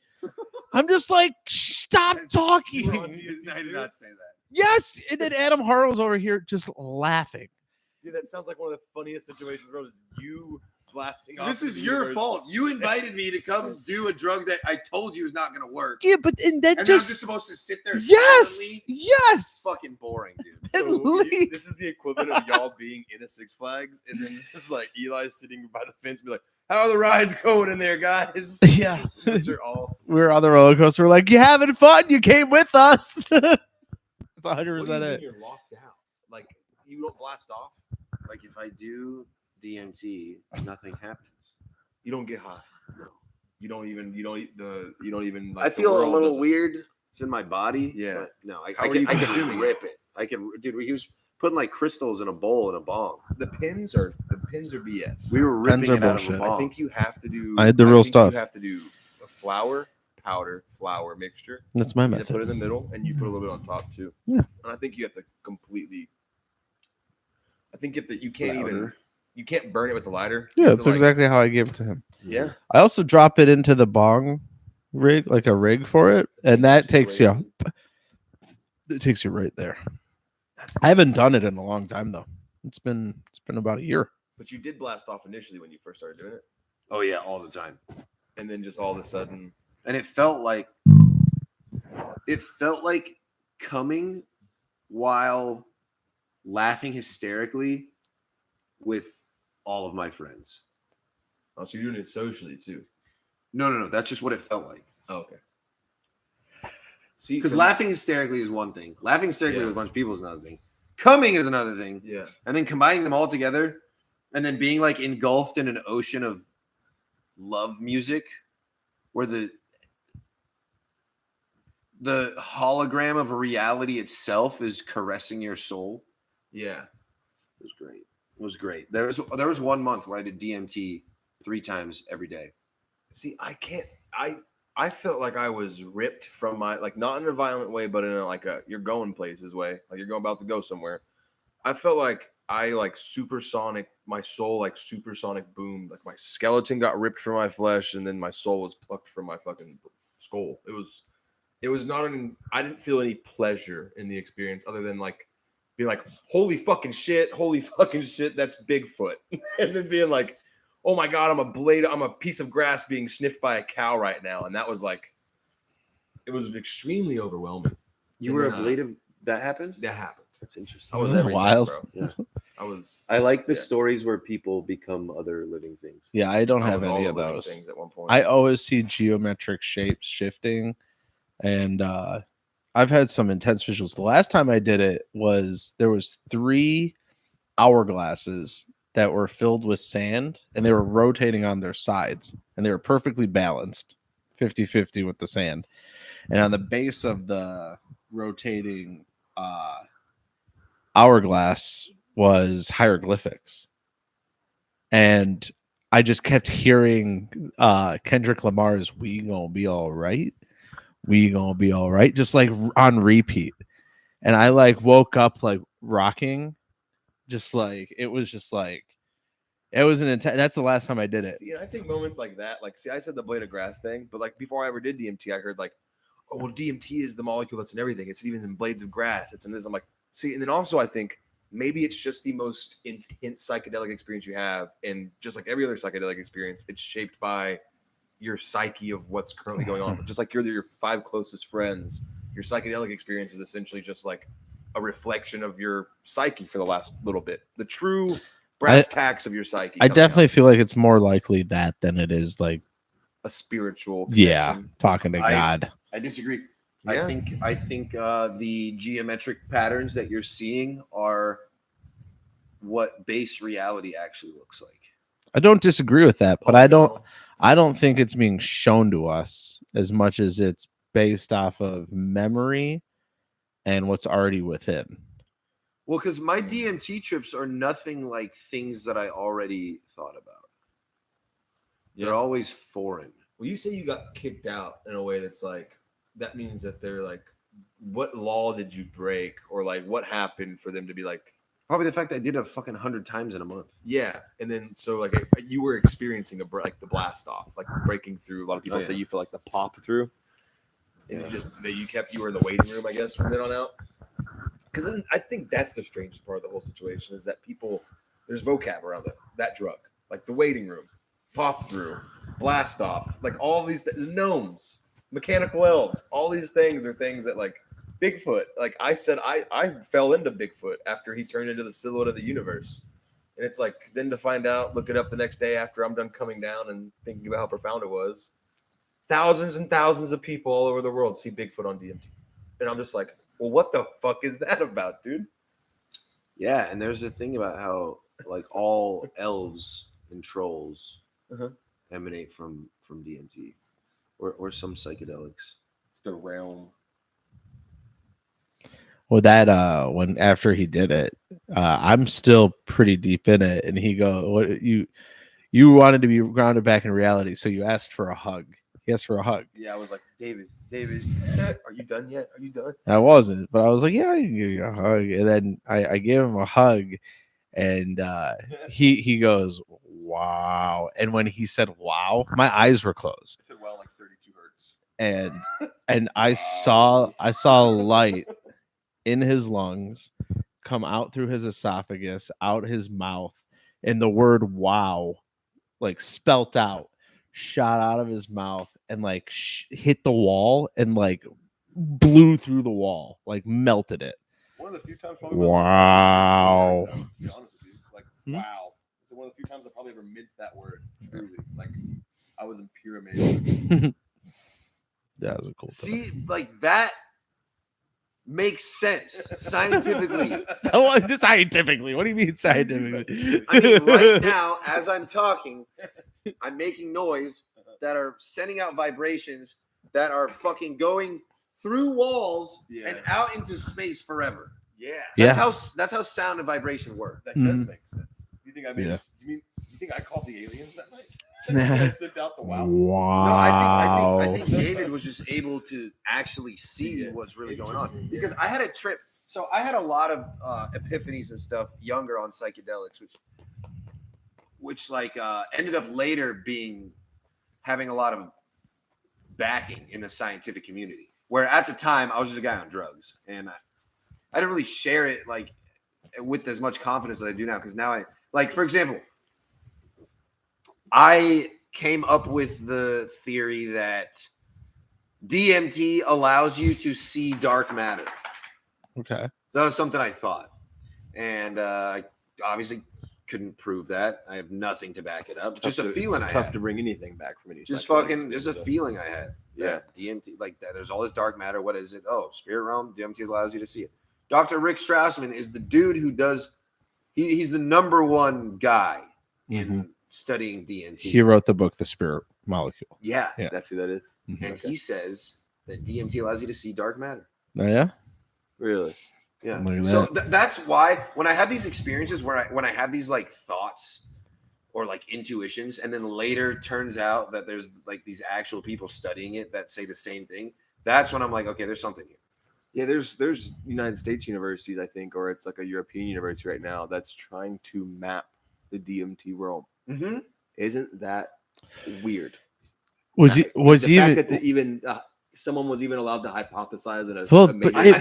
I'm just like, stop talking. I did not say that. Yes, and then Adam Harlow's over here just laughing. Dude, that sounds like one of the funniest situations, bro. Is you blasting off. This to is the your universe. fault. You invited me to come do a drug that I told you is not going to work. Yeah, but and that And I'm just just supposed to sit there yes, silently. yes. Fucking boring, dude. So leave. this is the equivalent of y'all being in a Six Flags, and then just like Eli sitting by the fence, be like, "How are the rides going in there, guys?" Yeah. Which are all. We're on the roller coaster. We're like, you having fun? You came with us. That's 100% What do you mean it. you're locked out? Like you don't blast off. Like if I do DMT, nothing happens. You don't get high. No. You don't even. You don't even. Like, I the feel a world little doesn't- weard. It's in my body. Yeah. But no, I How are you can consuming rip it. I can, dude. He was putting like crystals in a bowl in a bong. The pins are BS. We were ripping Pens are it out of a bullshit. bong. I think you have to do. I had the real think stuff. You have to do a flour mixture. That's my You have to put it method. in the middle, and you put a little bit on top too. Yeah. And I think you have to completely. I think you can't even. Louder. You can't burn it with the lighter. Yeah, You have that's to, like- exactly how I gave it to him. Yeah. I also drop it into the bong rig, like a rig for it, and that takes you. It takes you right there. I haven't done it in a long time though. It's been about a year. But you did blast off initially when you first started doing it, Oh yeah, all the time. and then just all of a sudden, And it felt like coming while laughing hysterically with all of my friends. oh, so you're doing it socially too. No. That's just what it felt like. Oh, okay. See, Because for- laughing hysterically is one thing. Laughing hysterically Yeah. with a bunch of people is another thing. Coming is another thing. Yeah. And then combining them all together and then being like engulfed in an ocean of love music where the hologram of reality itself is caressing your soul. Yeah. It was great. It was great. There was 1 month where I did DMT 3 times every day. See, I can't. I felt like I was ripped from my, like, not in a violent way, but in a, like a you're going places way, like you're about to go somewhere. I felt like I like supersonic, my soul like supersonic boomed, like my skeleton got ripped from my flesh, and then my soul was plucked from my fucking skull. It was not an. I didn't feel any pleasure in the experience other than like being like, holy fucking shit, that's Bigfoot, and then being like, oh my God, I'm a piece of grass being sniffed by a cow right now. And that was like, it was extremely overwhelming. You And were a then, blade of that happened? That happened. That's interesting. I was Isn't that everything, wild? bro. Yeah. I I like the Yeah. stories where people become other living things. Yeah, I don't I have was all any the of living those. things at one point. I always see geometric shapes shifting, and I've had some intense visuals. The last time I did it there was 3 hourglasses that were filled with sand, and they were rotating on their sides, and they were perfectly balanced 50-50 with the sand. And on the base of the rotating hourglass was hieroglyphics, and I just kept hearing Kendrick Lamar's "We Gonna Be All Right, We Gonna Be All Right," just like on repeat. And I like woke up like rocking, just like it was an intense. That's the last time I did it. See, I think moments like that, like, see, I said the blade of grass thing, but like before I ever did DMT, I heard like, oh, well, DMT is the molecule that's in everything. It's even in blades of grass. It's in this. I'm like, see, and then also I think maybe it's just the most intense psychedelic experience you have. And just like every other psychedelic experience, it's shaped by your psyche of what's currently going on. Just like you're your 5 closest friends, your psychedelic experience is essentially just like a reflection of your psyche for the last little bit. The true brass tacks of your psyche. I coming definitely out. feel like it's more likely that than it is like A spiritual yeah, connection. talking to God. I disagree. Yeah. I think the geometric patterns that you're seeing are what base reality actually looks like. I don't disagree with that, but Polygonal. I don't think it's being shown to us as much as it's based off of memory and what's already within. Well, because my DMT trips are nothing like things that I already thought about. Yeah. They're always foreign. Well, you say you got kicked out in a way that's like, that means that they're like, what law did you break? Or like, what happened for them to be like, Probably the fact that I did it fucking 100 times in a month. yeah. And then, so like, you were experiencing like the blast off, like breaking through. A lot of people Oh, say yeah. you feel like the pop through. And Yeah. you were in the waiting room, I guess, from then on out. Because I think that's the strangest part of the whole situation is that people, there's vocab around that drug. like the waiting room, pop through, blast off, like all these gnomes, mechanical elves, all these things are things that like Bigfoot. Like I said, I fell into Bigfoot after he turned into the silhouette of the universe. And it's like, then to find out, look it up the next day after I'm done coming down and thinking about how profound it was. Thousands and thousands of people all over the world see Bigfoot on DMT. And I'm just like, well, what the fuck is that about, dude? Yeah, and there's a thing about how like all elves and trolls emanate from DMT or some psychedelics. It's the realm. Well, that when after he did it, I'm still pretty deep in it, and he go, "What you wanted to be grounded back in reality, so you asked for a hug." He asked for a hug. Yeah, I was like, David, are you done yet? Are you done? I wasn't, but I was like, "Yeah, I can give you a hug." And then I gave him a hug, and he goes, "Wow!" And when he said "wow," my eyes were closed. I said, "Wow," like 32 hertz. And I saw light in his lungs come out through his esophagus, out his mouth, and the word "wow" like spelt out, shot out of his mouth, and like hit the wall and like blew through the wall, like melted it. One of the few times. Wow. To be honest with you, like wow. It's one of the few times I probably ever meant that word truly. Like I was in pure amazement. That was a cool. See, like that makes sense scientifically. So scientifically, what do you mean scientifically? I mean, right now, as I'm talking, I'm making noise that are sending out vibrations that are fucking going through walls and out into space forever. Yeah. That's how sound and vibration work. That does make sense. You think I made you think I called the aliens that night? I sent out the wow. Wow. No, I think David was just able to actually see what's really going on. Because I had a trip. So I had a lot of epiphanies and stuff younger on psychedelics, which like ended up later having a lot of backing in the scientific community. Where at the time I was just a guy on drugs, and I didn't really share it like with as much confidence as I do now. Because now for example, I came up with the theory that DMT allows you to see dark matter. Okay. That was something I thought. And I obviously couldn't prove that. I have nothing to back it up. Just a feeling I had. It's tough to bring anything back from any. Just a feeling I had. Yeah. DMT, like that. There's all this dark matter. What is it? Oh, spirit realm. DMT allows you to see it. Dr. Rick Strassman is the dude who does, he's the number one guy in studying DMT. He wrote the book, The Spirit Molecule. Yeah. That's who that is. And he says that DMT allows you to see dark matter. Oh, yeah? Really? Yeah. So that's why when I have these experiences when I have these like thoughts or like intuitions, and then later turns out that there's like these actual people studying it that say the same thing, that's when I'm like, okay, there's something here. Yeah, there's United States universities, I think, or it's like a European university right now that's trying to map the DMT realm. Mm-hmm. Isn't that weird? Was he fact that someone was even allowed to hypothesize in a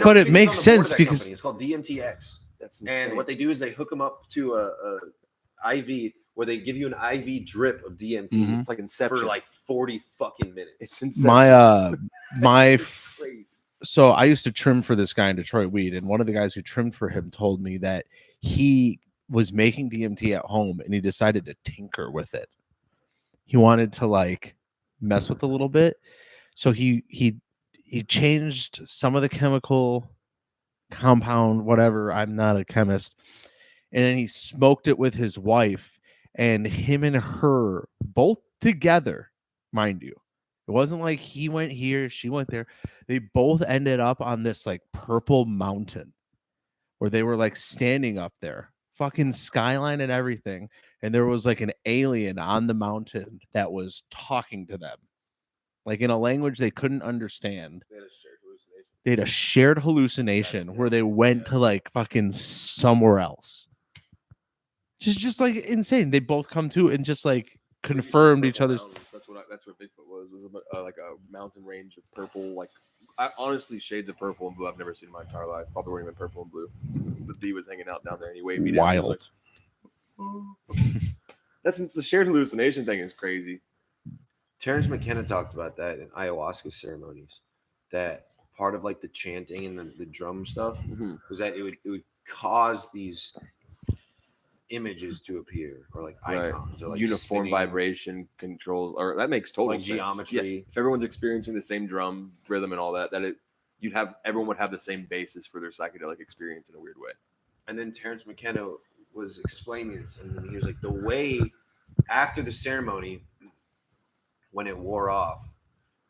but it makes sense because company. It's called DMTX. That's insane. And what they do is they hook them up to a IV where they give you an IV drip of DMT. Mm-hmm. It's like Inception for like 40 fucking minutes. It's Inception. My crazy. So I used to trim for this guy in Detroit weed, and one of the guys who trimmed for him told me that he was making DMT at home and he decided to tinker with it. He wanted to like mess with a little bit. So he changed some of the chemical compound, whatever. I'm not a chemist. And then he smoked it with his wife, and him and her both together, mind you. It wasn't like he went here, she went there. They both ended up on this like purple mountain where they were like standing up there, fucking skyline and everything. And there was like an alien on the mountain that was talking to them, like in a language they couldn't understand. They had a shared hallucination where they went to like fucking somewhere else. Just like insane. They both come to and just like confirmed each other's. That's what Bigfoot was like a mountain range of purple, like honestly shades of purple and blue I've never seen in my entire life. Probably weren't even purple and blue. But D was hanging out down there and he waved me down. Wild. Like, That's since the shared hallucination thing is crazy. Terrence McKenna talked about that in ayahuasca ceremonies. That part of like the chanting and the drum stuff was that it would cause these images to appear or like icons or like uniform spinning, vibration controls, or that makes total like sense. geometry. Yeah. If everyone's experiencing the same drum rhythm and all that, everyone would have the same basis for their psychedelic experience in a weird way. And then Terrence McKenna was explaining this, and then he was like, the way after the ceremony, when it wore off,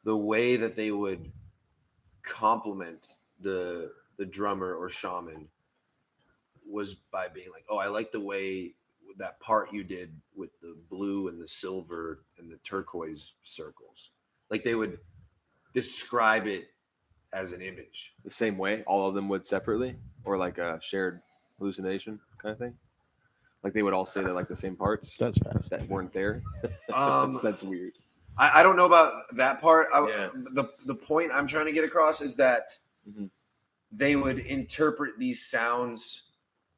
the way that they would compliment the drummer or shaman was by being like, oh, I like the way that part you did with the blue and the silver and the turquoise circles. Like they would describe it as an image. The same way all of them would separately, or like a shared hallucination kind of thing. Like they would all say that like the same parts That's fast. that weren't there. That's weird. I don't know about that part. Yeah. The point I'm trying to get across is that they would interpret these sounds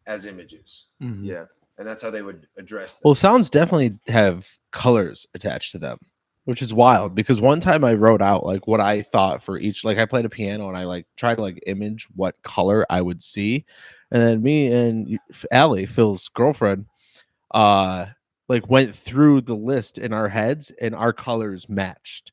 as images. Mm-hmm. Yeah. And that's how they would address them. Well, sounds definitely have colors attached to them, which is wild because one time I wrote out like what I thought for each, like I played a piano and I like tried to like image what color I would see. And then me and Allie, Phil's girlfriend, like went through the list in our heads and our colors matched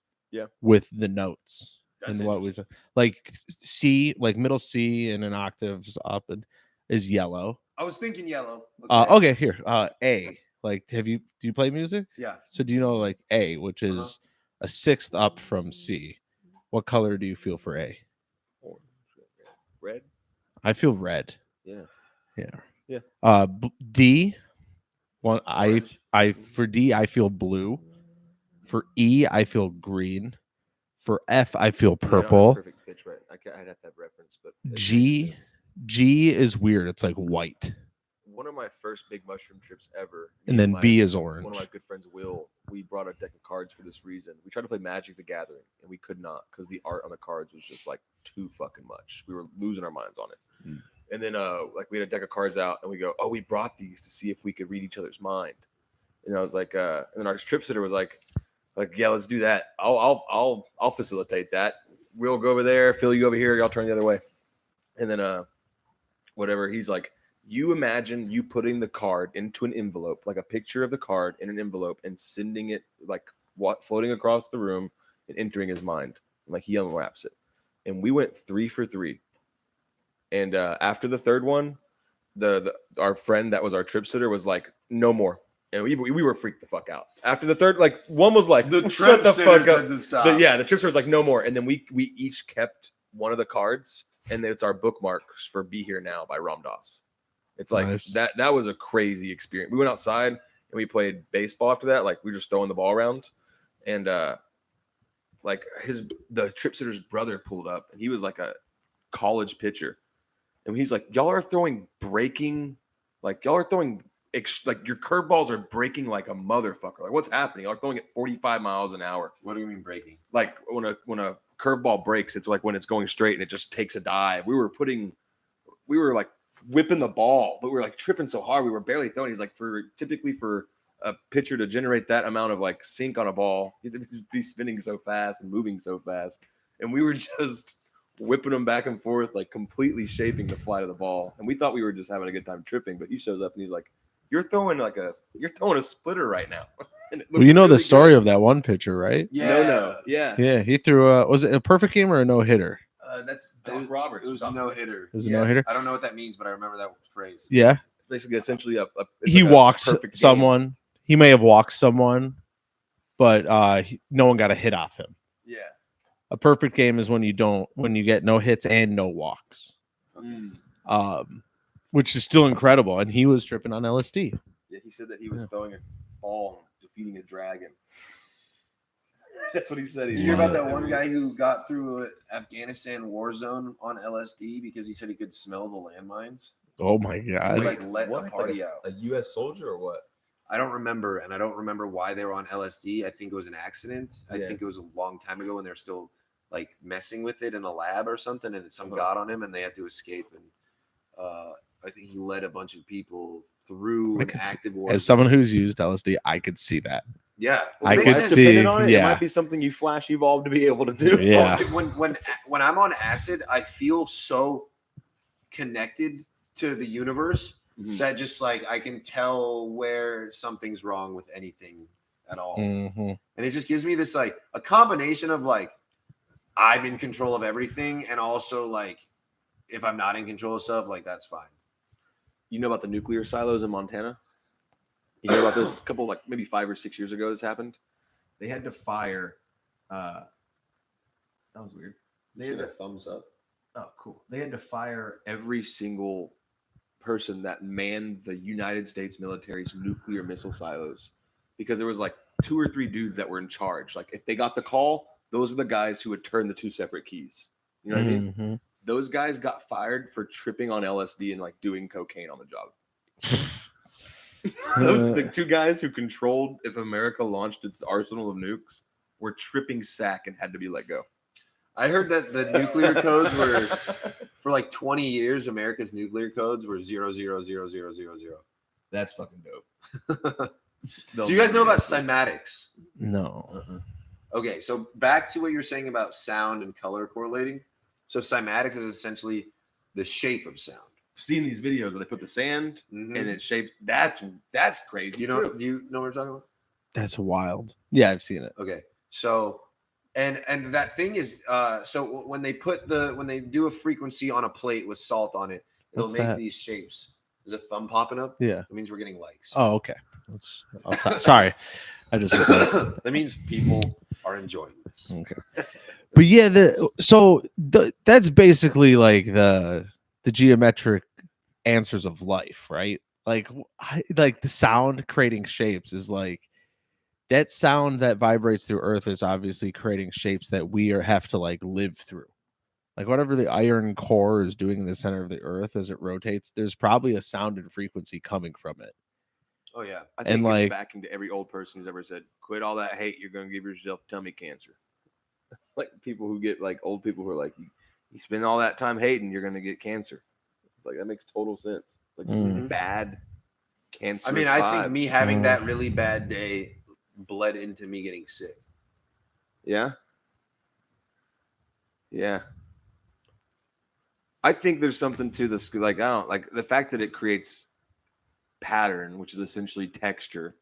with the notes. That's and what was like C, like middle C and an octaves up and is yellow. I was thinking yellow. Okay, here. A. Like do you play music? Yeah. So do you know like A, which is a sixth up from C? What color do you feel for A? Red. I feel red. Yeah. D. One I for D I feel blue. For E I feel green. For F I feel purple. Perfect pitch, right? I'd have to have reference, but G is weird. It's like white. One of my first big mushroom trips ever. And then B is orange. One of my good friends, Will, we brought a deck of cards for this reason. We tried to play Magic the Gathering, and we could not because the art on the cards was just like too fucking much. We were losing our minds on it. And then like we had a deck of cards out, and we go, oh, we brought these to see if we could read each other's mind. And I was like, and then our trip sitter was like, yeah, let's do that. I'll facilitate that. We'll go over there, Phil, you over here, y'all turn the other way. And then whatever, he's like, you imagine you putting the card into an envelope, like a picture of the card in an envelope, and sending it like floating across the room and entering his mind. And, like he unwraps it. And we went 3 for 3. And after the third one, our friend that was our trip sitter was like, no more. And we were freaked the fuck out. After the third, like one was like, the trip sitter said to stop. The trip sitter was like, no more. And then we each kept one of the cards, and it's our bookmarks for "Be Here Now" by Ram Dass. It's like nice. that was a crazy experience. We went outside and we played baseball after that. Like we were just throwing the ball around, and like the trip sitter's brother pulled up, and he was like a college pitcher, and he's like, y'all are throwing like your curveballs are breaking like a motherfucker. Like what's happening? Y'all are throwing at 45 miles an hour. What do you mean breaking? Like when a curveball breaks, it's like when it's going straight and it just takes a dive. We were like whipping the ball, but we were like tripping so hard we were barely throwing. He's like, typically for a pitcher to generate that amount of like sink on a ball, he'd be spinning so fast and moving so fast, and we were just whipping them back and forth, like completely shaping the flight of the ball. And we thought we were just having a good time tripping, but he shows up and he's like, you're throwing a splitter right now. Well, you know really the story of that one pitcher, right? Yeah. Yeah. He threw was it a perfect game or a no hitter? That's Doc Roberts. It was a no hitter. It was a no hitter. I don't know what that means, but I remember that phrase. Yeah. Basically, essentially, he walked someone. Game. He may have walked someone, but no one got a hit off him. Yeah. A perfect game is when you get no hits and no walks. Which is still incredible. And he was tripping on LSD. Yeah, he said that he was throwing a ball, defeating a dragon. That's what he said. Did you hear about that one guy who got through an Afghanistan war zone on LSD because he said he could smell the landmines? Oh my god! He like let the party out. A U.S. soldier or what? I don't remember, and I don't remember why they were on LSD. I think it was an accident. I think it was a long time ago when they're still like messing with it in a lab or something, and some got on him, and they had to escape. And I think he led a bunch of people through an active war. As someone who's used LSD, I could see that. Yeah, I makes could sense. see. Dependent on it, Yeah. it might be something you flash evolved to be able to do. Yeah. When I'm on acid, I feel so connected to the universe that just like I can tell where something's wrong with anything at all. Mm-hmm. And it just gives me this like a combination of like I'm in control of everything, and also like if I'm not in control of stuff, like that's fine. You know about the nuclear silos in Montana? You know about this? A couple, like maybe 5 or 6 years ago, this happened. They had to fire. That was weird. They had a to, thumbs up. oh, cool. They had to fire every single person that manned the United States military's nuclear missile silos because there was like 2 or 3 dudes that were in charge. Like if they got the call, those are the guys who would turn the 2 separate keys. You know what I mean? Mm-hmm. Those guys got fired for tripping on LSD and like doing cocaine on the job. Those, the 2 guys who controlled if America launched its arsenal of nukes were tripping sack and had to be let go. I heard that the nuclear codes were for like 20 years. America's nuclear codes were 0000000. That's fucking dope. Do you guys know about cymatics? No. Okay, so back to what you were saying about sound and color correlating. So cymatics is essentially the shape of sound. I've seen these videos where they put the sand and it shaped. That's crazy. You know? Do you know what we're talking about? That's wild. Yeah, I've seen it. Okay, so and that thing is so when they do a frequency on a plate with salt on it, it'll What's make that? these shapes. Is a thumb popping up? Yeah. It means we're getting likes. Oh, okay. I'll stop. Sorry, I just was like, That means people are enjoying this. okay. But yeah, that's basically like the geometric answers of life, right? Like the sound creating shapes is like that sound that vibrates through Earth is obviously creating shapes that we have to like live through. Like whatever the iron core is doing in the center of the Earth as it rotates, there's probably a sound and frequency coming from it. Oh yeah, I think And, it's like- backing to every old person who's ever said, "Quit all that hate. You're going to give yourself tummy cancer." Like people who get like old people who are like, "You spend all that time hating, you're going to get cancer." It's like that makes total sense. Like just bad cancer. I mean, I think me having that really bad day bled into me getting sick. Yeah. Yeah. I think there's something to this. Like, I don't like the fact that it creates pattern, which is essentially texture,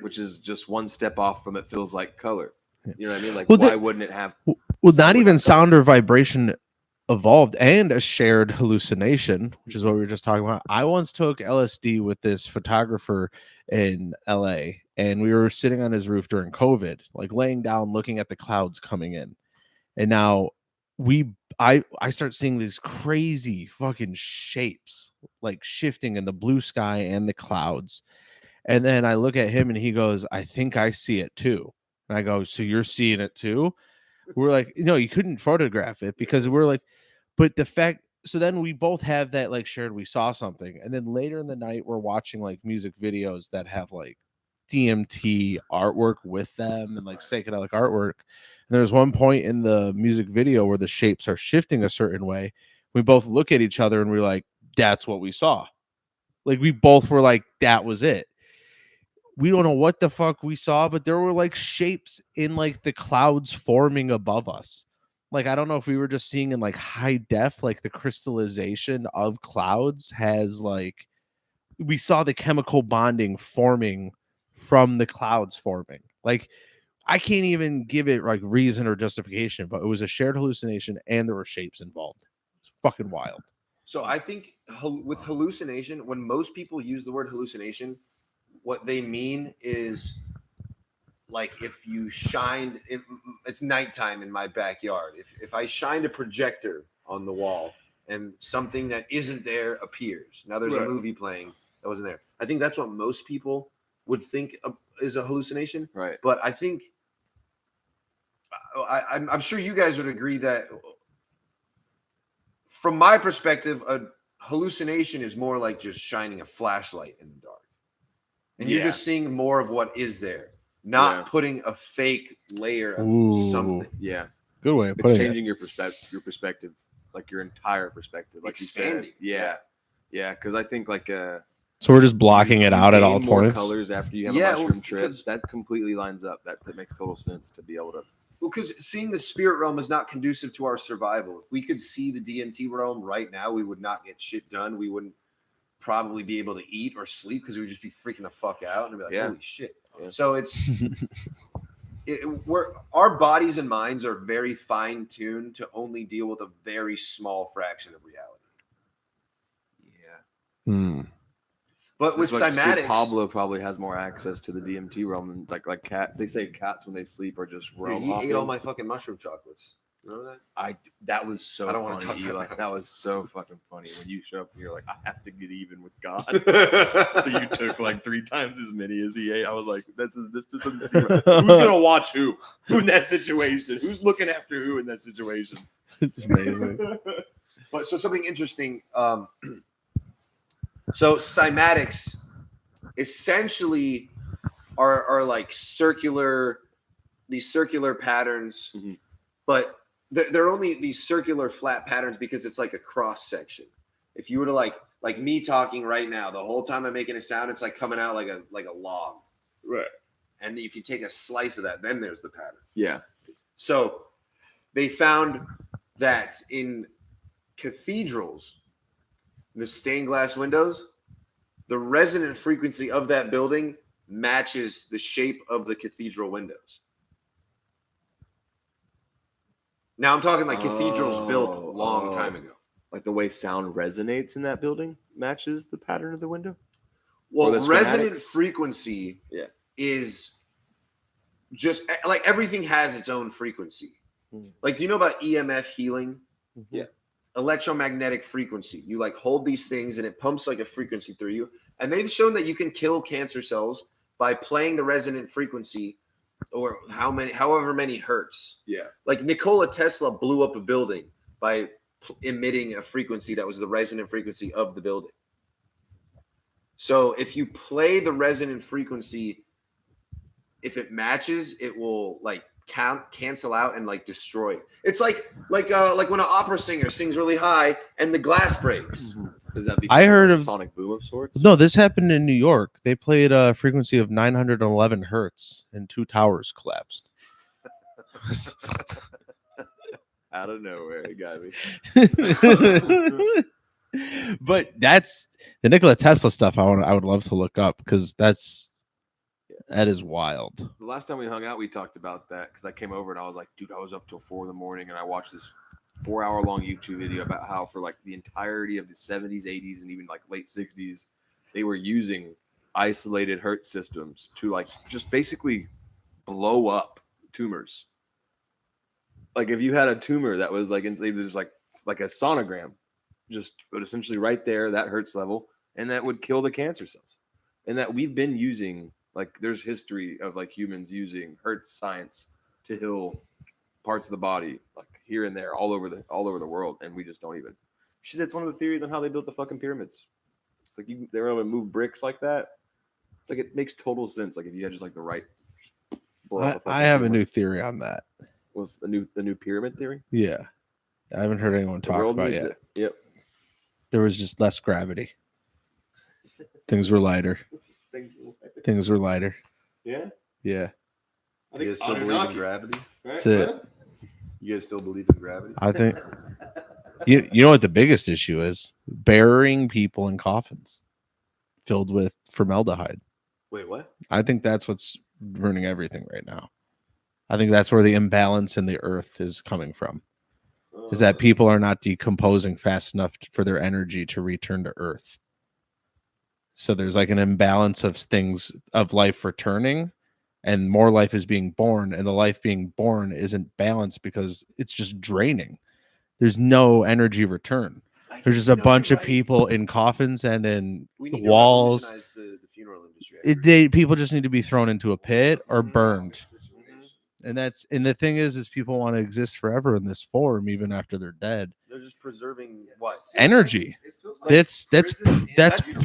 which is just one step off from it feels like color. You know what I mean? Like, Well, why wouldn't it have? Well, not even without sound or vibration evolved, and a shared hallucination, which is what we were just talking about. I once took LSD with this photographer in LA, and we were sitting on his roof during COVID, like laying down, looking at the clouds coming in. And now I start seeing these crazy fucking shapes like shifting in the blue sky and the clouds. And then I look at him and he goes, "I think I see it too." And I go, "So you're seeing it too?" We're like, "No, you couldn't photograph it," because we're like, but the fact, so then we both have that like shared, we saw something. And then later in the night, we're watching like music videos that have like DMT artwork with them and like psychedelic artwork. And there's one point in the music video where the shapes are shifting a certain way. We both look at each other and we're like, "That's what we saw." Like we both were like, that was it. We don't know what the fuck we saw, but there were like shapes in like the clouds forming above us. Like, I don't know if we were just seeing in like high def, like the crystallization of clouds has like, we saw the chemical bonding forming from the clouds forming. Like, I can't even give it like reason or justification, but it was a shared hallucination and there were shapes involved. It's fucking wild. So I think with hallucination, when most people use the word hallucination, what they mean is like if you shined, it's nighttime in my backyard. If I shined a projector on the wall and something that isn't there appears. Now there's a movie playing that wasn't there. I think that's what most people would think is a hallucination. Right. But I think I'm sure you guys would agree that from my perspective, a hallucination is more like just shining a flashlight in the dark. And you're just seeing more of what is there, not putting a fake layer of something. Yeah. Good way of It's putting changing your perspective, like your entire perspective. Like Expanding. you said. Yeah. Yeah, because I think like So we're just blocking it out at all more points. colors after you have Yeah, a mushroom well, trip. because- That completely lines up. That makes total sense to be able to. Well, because seeing the spirit realm is not conducive to our survival. If we could see the DMT realm right now, we would not get shit done. We wouldn't probably be able to eat or sleep because we would just be freaking the fuck out and be like, Yeah. holy shit. Yeah. So our bodies and minds are very fine tuned to only deal with a very small fraction of reality. Yeah. Hmm. But with cymatics, Pablo probably has more access to the DMT realm than like cats. They say cats when they sleep are just dude, realm he hopping. ate all my fucking mushroom chocolates. Remember that? That was so I don't wanna funny, talk about Eli. that. That was so fucking funny when you show up and you're like, I have to get even with God. So you took like 3 times as many as he ate. I was like, this just doesn't seem right. Who's gonna watch who in that situation? Who's looking after who in that situation? It's amazing. But so something interesting. So cymatics essentially are like these circular patterns, Mhm. but they're only these circular flat patterns because it's like a cross section. If you were to like me talking right now, the whole time I'm making a sound, it's like coming out like a log. Right. And if you take a slice of that, then there's the pattern. Yeah. So they found that in cathedrals, the stained glass windows, the resonant frequency of that building matches the shape of the cathedral windows. Now I'm talking like cathedrals built a long time ago. Like the way sound resonates in that building matches the pattern of the window. Well, the resonant schematics? frequency Yeah. is just like everything has its own frequency. Mhm. Like, do you know about EMF healing? Yeah. Electromagnetic frequency. You like hold these things and it pumps like a frequency through you. And they've shown that you can kill cancer cells by playing the resonant frequency or however many hertz. Yeah. Like Nikola Tesla blew up a building by emitting a frequency that was the resonant frequency of the building. So if you play the resonant frequency, if it matches, it will like cancel out and like destroy. It's like when an opera singer sings really high and the glass breaks. Is that because I heard a of- sonic boom of sorts? No, this happened in New York. They played a frequency of 911 hertz and 2 towers collapsed. Out of nowhere, it got me. But that's the Nikola Tesla stuff. I would love to look up because that is wild. The last time we hung out, we talked about that because I came over and I was like, dude, I was up till 4 a.m. and I watched this 4-hour-long YouTube video about how for like the entirety of the 70s, 80s, and even like late 60s, they were using isolated hertz systems to like just basically blow up tumors. Like if you had a tumor that was like there's like a sonogram, but essentially right there, that hertz level, and that would kill the cancer cells. And that we've been using, like there's history of like humans using hertz science to heal parts of the body, like here and there, all over the world, and we just don't even. Shit, that's one of the theories on how they built the fucking pyramids. It's like they were able to move bricks like that. It's like it makes total sense. Like if you had just like the right. I have a new theory on that. What's the new pyramid theory? Yeah, I haven't heard anyone The talk world about needs yet. it. Yep. There was just less gravity. Things were lighter. Things were lighter. Yeah. Yeah, I You guys still believe in gravity? Right? That's it. You guys still believe in gravity? I think. You know what the biggest issue is? Burying people in coffins filled with formaldehyde. Wait, what? I think that's what's ruining everything right now. I think that's where the imbalance in the earth is coming from. Is that people are not decomposing fast enough for their energy to return to earth. So there's like an imbalance of things of life returning and more life is being born, and the life being born isn't balanced because it's just draining. There's no energy return. There's just a bunch of people in coffins and in We need walls. to revolutionize the funeral industry. People just need to be thrown into a pit or burned. And the thing is people want to exist forever in this form, even after they're dead. They're just preserving what? Energy. It feels like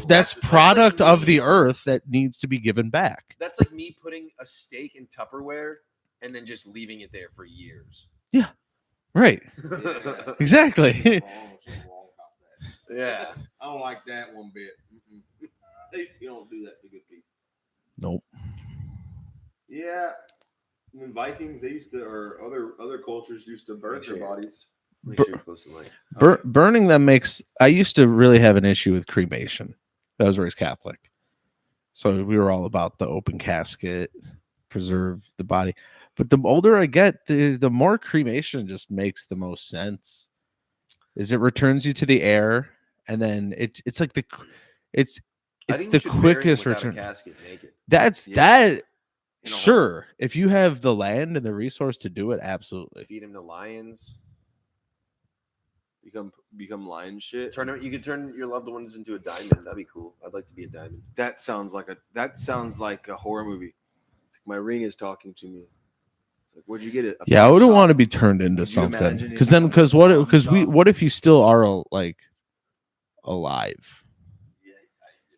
That's product of the earth that needs to be given back. That's like me putting a steak in Tupperware and then just leaving it there for years. Right. Exactly. Yeah. I don't like that one bit. You don't do that to good people. Nope. Yeah. And then Vikings, they used to, or other cultures used to burn their bodies. Make Bur- sure you're close to the light. Burning them makes. I used to really have an issue with cremation. I was raised Catholic, so we were all about the open casket, preserve the body. But the older I get, the more cremation just makes the most sense. Is it returns you to the air, and then it's like it's I it's think the you should bury him quickest without return. a casket naked. That's Yeah. that. In a Sure, if you have the land and the resource to do it, absolutely. Feed him to lions. Become lion shit. You could turn your loved ones into a diamond. That'd be cool. I'd like to be a diamond. That sounds like a horror movie. It's like my ring is talking to me. It's like, where'd you get it? Yeah, I wouldn't want to be turned into Could you something imagine because if then a because shop- what if you still are like alive? Yeah,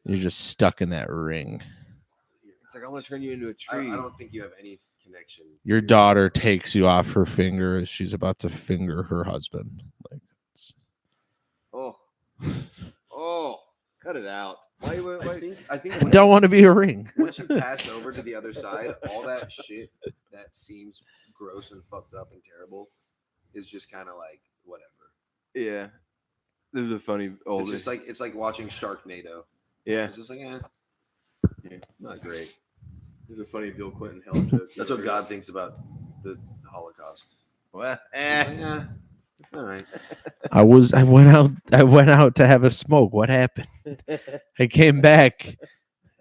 You're just stuck in that ring. it's like I want to turn you into a I tree. don't think you have any connection. to Your daughter takes you off her finger as she's about to finger her husband. Like, Oh, cut it out. Why? I think I don't want to be a ring. once you pass over to the other side, all that shit that seems gross and fucked up and terrible is just kind of like whatever. Yeah, this is a funny old. It's like watching Sharknado. Yeah, It's just like Yeah. not great. there's a funny Bill Clinton hell joke. That's what God thinks about the Holocaust. Well, It's like, yeah, it's all right. I went out to have a smoke. What happened? I came back.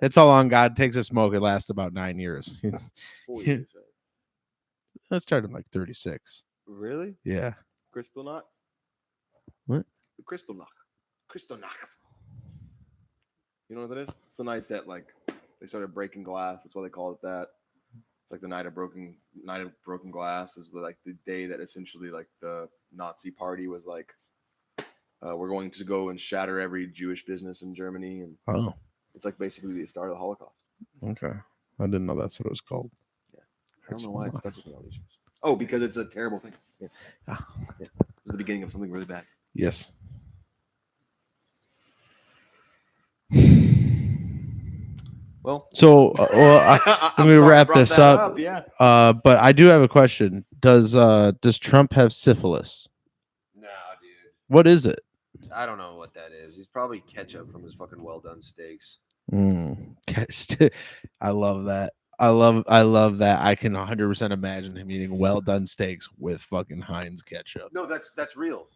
That's how long God takes a smoke. It lasts about 9 years. 4 years. Right? It started in like 36. Really? Yeah. Crystal Knock? What? The Crystal Knock. Crystal Knock. You know what that is? It's the night that like they started breaking glass. That's why they call it that. It's like the night of broken glass is like the day that essentially like the Nazi party was like, we're going to go and shatter every Jewish business in Germany, and Oh, it's like basically the start of the Holocaust. okay. I didn't know that's what it was called. I don't know why it stuck with me all these years. Oh, because it's a terrible thing. Yeah. Ah. Yeah. It was the beginning of something really bad. Yes. Well, So, let me wrap this up. Yeah. But I do have a question. Does Trump have syphilis? No, dude. What is it? I don't know what that is. He's probably ketchup from his fucking well done steaks. I love that. I love that. I can 100% imagine him eating well done steaks with fucking Heinz ketchup. No, that's real.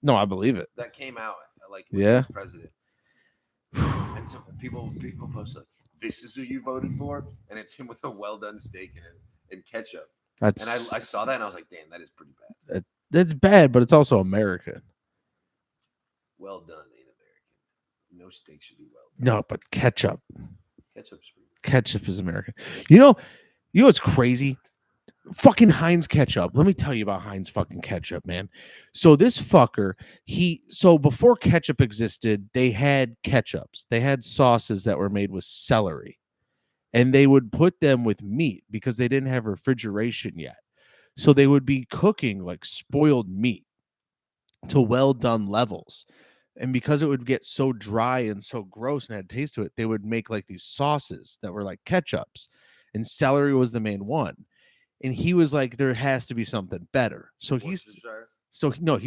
No, I believe it. That came out like when Yeah. he was president. And so people post like, this is who you voted for, and it's him with a well done steak and ketchup. That's And I saw that and I was like, damn, that is pretty bad. that's bad, but it's also American. Well done ain't American. No steak should be well done. No, but ketchup. Ketchup's pretty Ketchup is American. You know what's crazy? Fucking Heinz ketchup. Let me tell you about Heinz fucking ketchup, man. So this fucker, before ketchup existed, they had ketchups. They had sauces that were made with celery. And they would put them with meat because they didn't have refrigeration yet. So they would be cooking like spoiled meat to well done levels. And because it would get so dry and so gross and had taste to it, they would make like these sauces that were like ketchups. And celery was the main one. And he was like, there has to be something better. So he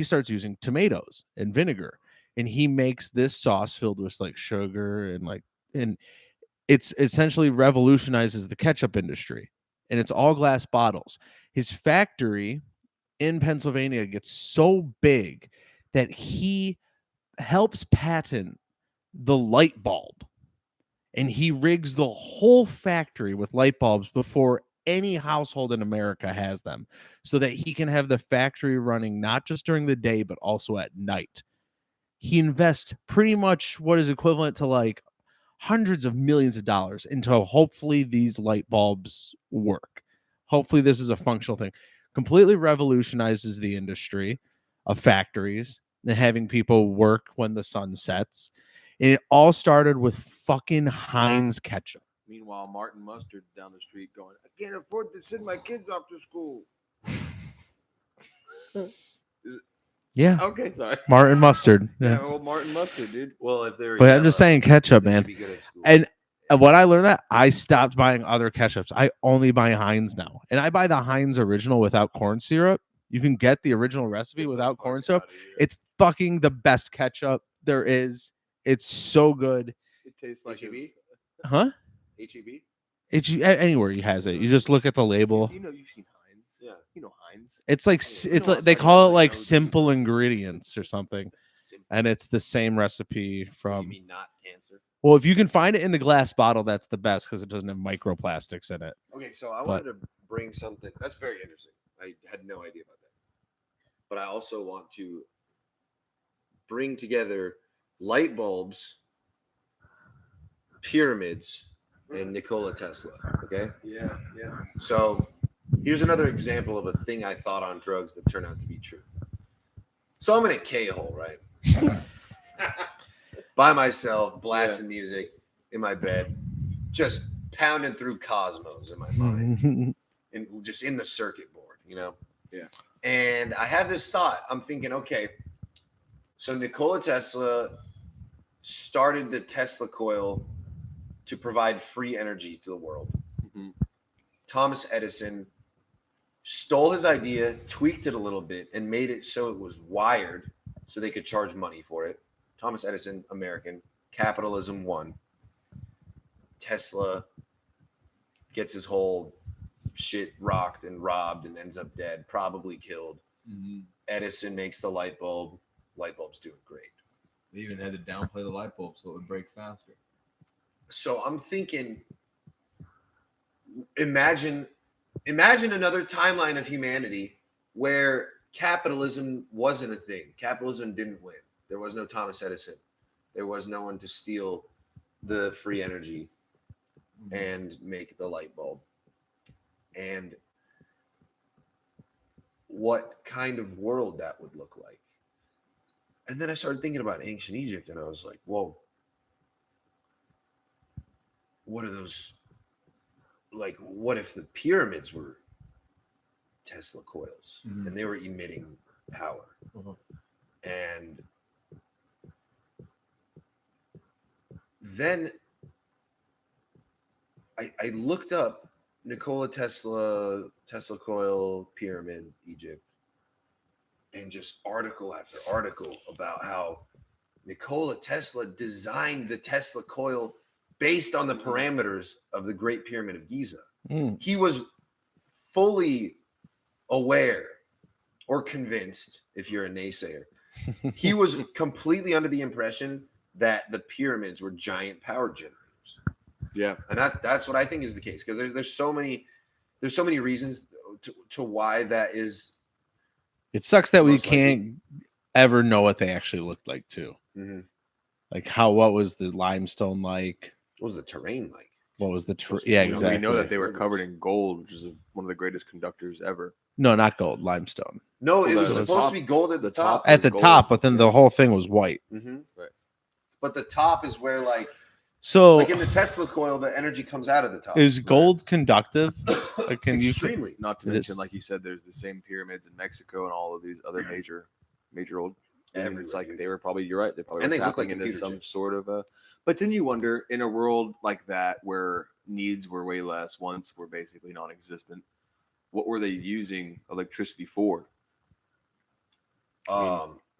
starts using tomatoes and vinegar. And he makes this sauce filled with like sugar and it's essentially revolutionizes the ketchup industry. And it's all glass bottles. His factory in Pennsylvania gets so big that he helps patent the light bulb. And he rigs the whole factory with light bulbs before any household in America has them, so that he can have the factory running not just during the day, but also at night. He invests pretty much what is equivalent to like hundreds of millions of dollars into hopefully these light bulbs work. Hopefully this is a functional thing. Completely revolutionizes the industry of factories and having people work when the sun sets. And it all started with fucking Heinz ketchup. Meanwhile, Martin Mustard down the street going, I can't afford to send my kids off to school. Yeah, Okay, sorry. Martin mustard. Yeah, Yes. well, Martin mustard, dude. Well, if they're But I'm just saying ketchup, they should man. be good at school. And what I learned that I stopped buying other ketchups. I only buy Heinz now, and I buy the Heinz original without corn syrup. You can get the original recipe without corn syrup. It's fucking the best ketchup there is. It's so good. It tastes like HEB? Huh? HEB. It's anywhere he has it. You just look at the label. You know, you've seen Heinz. Yeah. You know Heinz. It's like You it's know like what they I'm call it talking like about. simple ingredients or something, Simple. and it's the same recipe You from. mean not cancer? Well, if you can find it in the glass bottle, that's the best because it doesn't have microplastics in it. Okay, so I wanted to bring something that's very interesting. I had no idea about that, but I also want to bring together light bulbs, pyramids, and Nikola Tesla. Okay, Yeah, yeah. so here's another example of a thing I thought on drugs that turned out to be true. So I'm in a K-hole, right? By myself, blasting music in my bed, just pounding through Cosmos in my mind, and just in the circuit board, you know? Yeah. And I had this thought. I'm thinking, okay, so Nikola Tesla started the Tesla coil to provide free energy to the world. Mhm. Thomas Edison stole his idea, tweaked it a little bit, and made it so it was wired so they could charge money for it. Thomas Edison, American, capitalism won. Tesla gets his whole shit rocked and robbed and ends up dead, probably killed. Mhm. Edison makes the light bulb. Light bulb's doing great. They even had to downplay the light bulb so it would break faster. So I'm thinking, imagine another timeline of humanity where capitalism wasn't a thing. Capitalism didn't win. There was no Thomas Edison. There was no one to steal the free energy and make the light bulb. And what kind of world that would look like. And then I started thinking about ancient Egypt, and I was like, whoa, what are those? Like, what if the pyramids were Tesla coils and they were emitting power? And then I looked up Nikola Tesla coil pyramid Egypt, and just article after article about how Nikola Tesla designed the Tesla coil based on the parameters of the Great Pyramid of Giza. He was fully aware or convinced, if you're a naysayer, he was completely under the impression that the pyramids were giant power generators. Yeah, And that's what I think is the case, because there's so many reasons to why that is. It sucks that we Most likely. can't ever know what they actually looked like too. Mhm. Like what was the limestone like? What was the terrain like? What was the What's- yeah, you know, exactly. We know that they were covered in gold, which is one of the greatest conductors ever. No, not gold, limestone. No, it Well, was the supposed top- to be gold at the the top. top- At the gold, top, but then the yeah. whole thing was white. Mhm. Right. But the top is where, like So in the Tesla coil, the energy comes out of the top. is gold conductive? Like, can you Extremely. Not to It mention, is. like you said, there's the same pyramids in Mexico and all of these other major old. I mean, it's Everywhere, like they were probably. You're right. They probably And were they look tapping like into computer some chips. sort of a. But then you wonder, in a world like that where needs were way less, wants were basically non-existent, what were they using electricity for?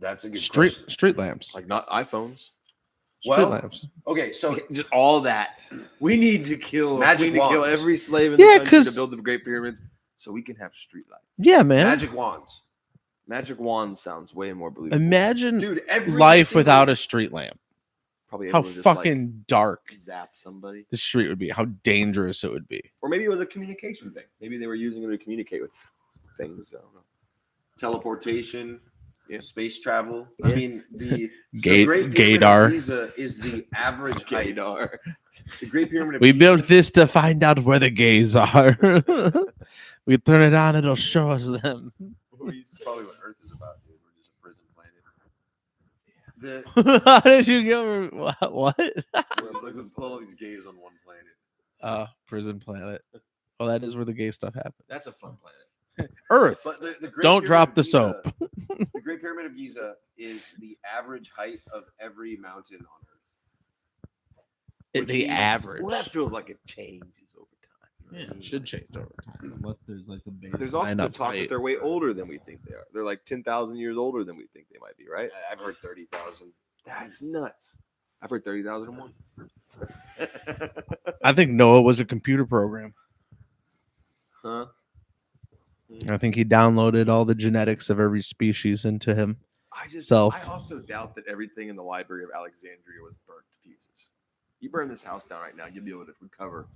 That's a good street question. street lamps? Like not iPhones. Street Well, lamps. okay, so Just all that. We need to kill. Magic we need to kill wands. every slave in Yeah, the country to 'cause- build the Great Pyramids, so we can have streetlights. Yeah, man. magic wands, Magic wands sounds way more believable. Imagine dude. Every life single- without a street lamp. Probably How able to just, fucking dark like, zap somebody. the street would be. How dangerous it would be. Or maybe it was a communication thing. Maybe they were using it to communicate with things. I don't know. teleportation, Yeah. space travel. Yeah. I mean, the Gay- Great Pyramid gaydar. of Giza is the average height. Gaydar. The Great Pyramid of We Giza, built this to find out where the gays are. We turn it on, it'll show us them. It's probably what Earth is about, dude. We're just a prison planet. The How did you get what? it's like let's put all these gays on one planet. Prison planet. Well, that is where the gay stuff happens. That's a fun planet. Earth. But the Great Don't Pyramid drop of the Giza- soap. The Great Great Pyramid of Giza is the average height of every mountain on Earth. Which The means- average. Well, that feels like it changes over time. Yeah, it should change over time unless there's like a base. There's also the talk that they're way older than we think they are. They're like 10,000 years older than we think they might be, right? I've heard 30,000. That's nuts. I've heard 30,001. I think Noah was a computer program. Huh? I think he downloaded all the genetics of every species into him. I also doubt that everything in the Library of Alexandria was burnt to pieces. You burn this house down right now, you'll be able to recover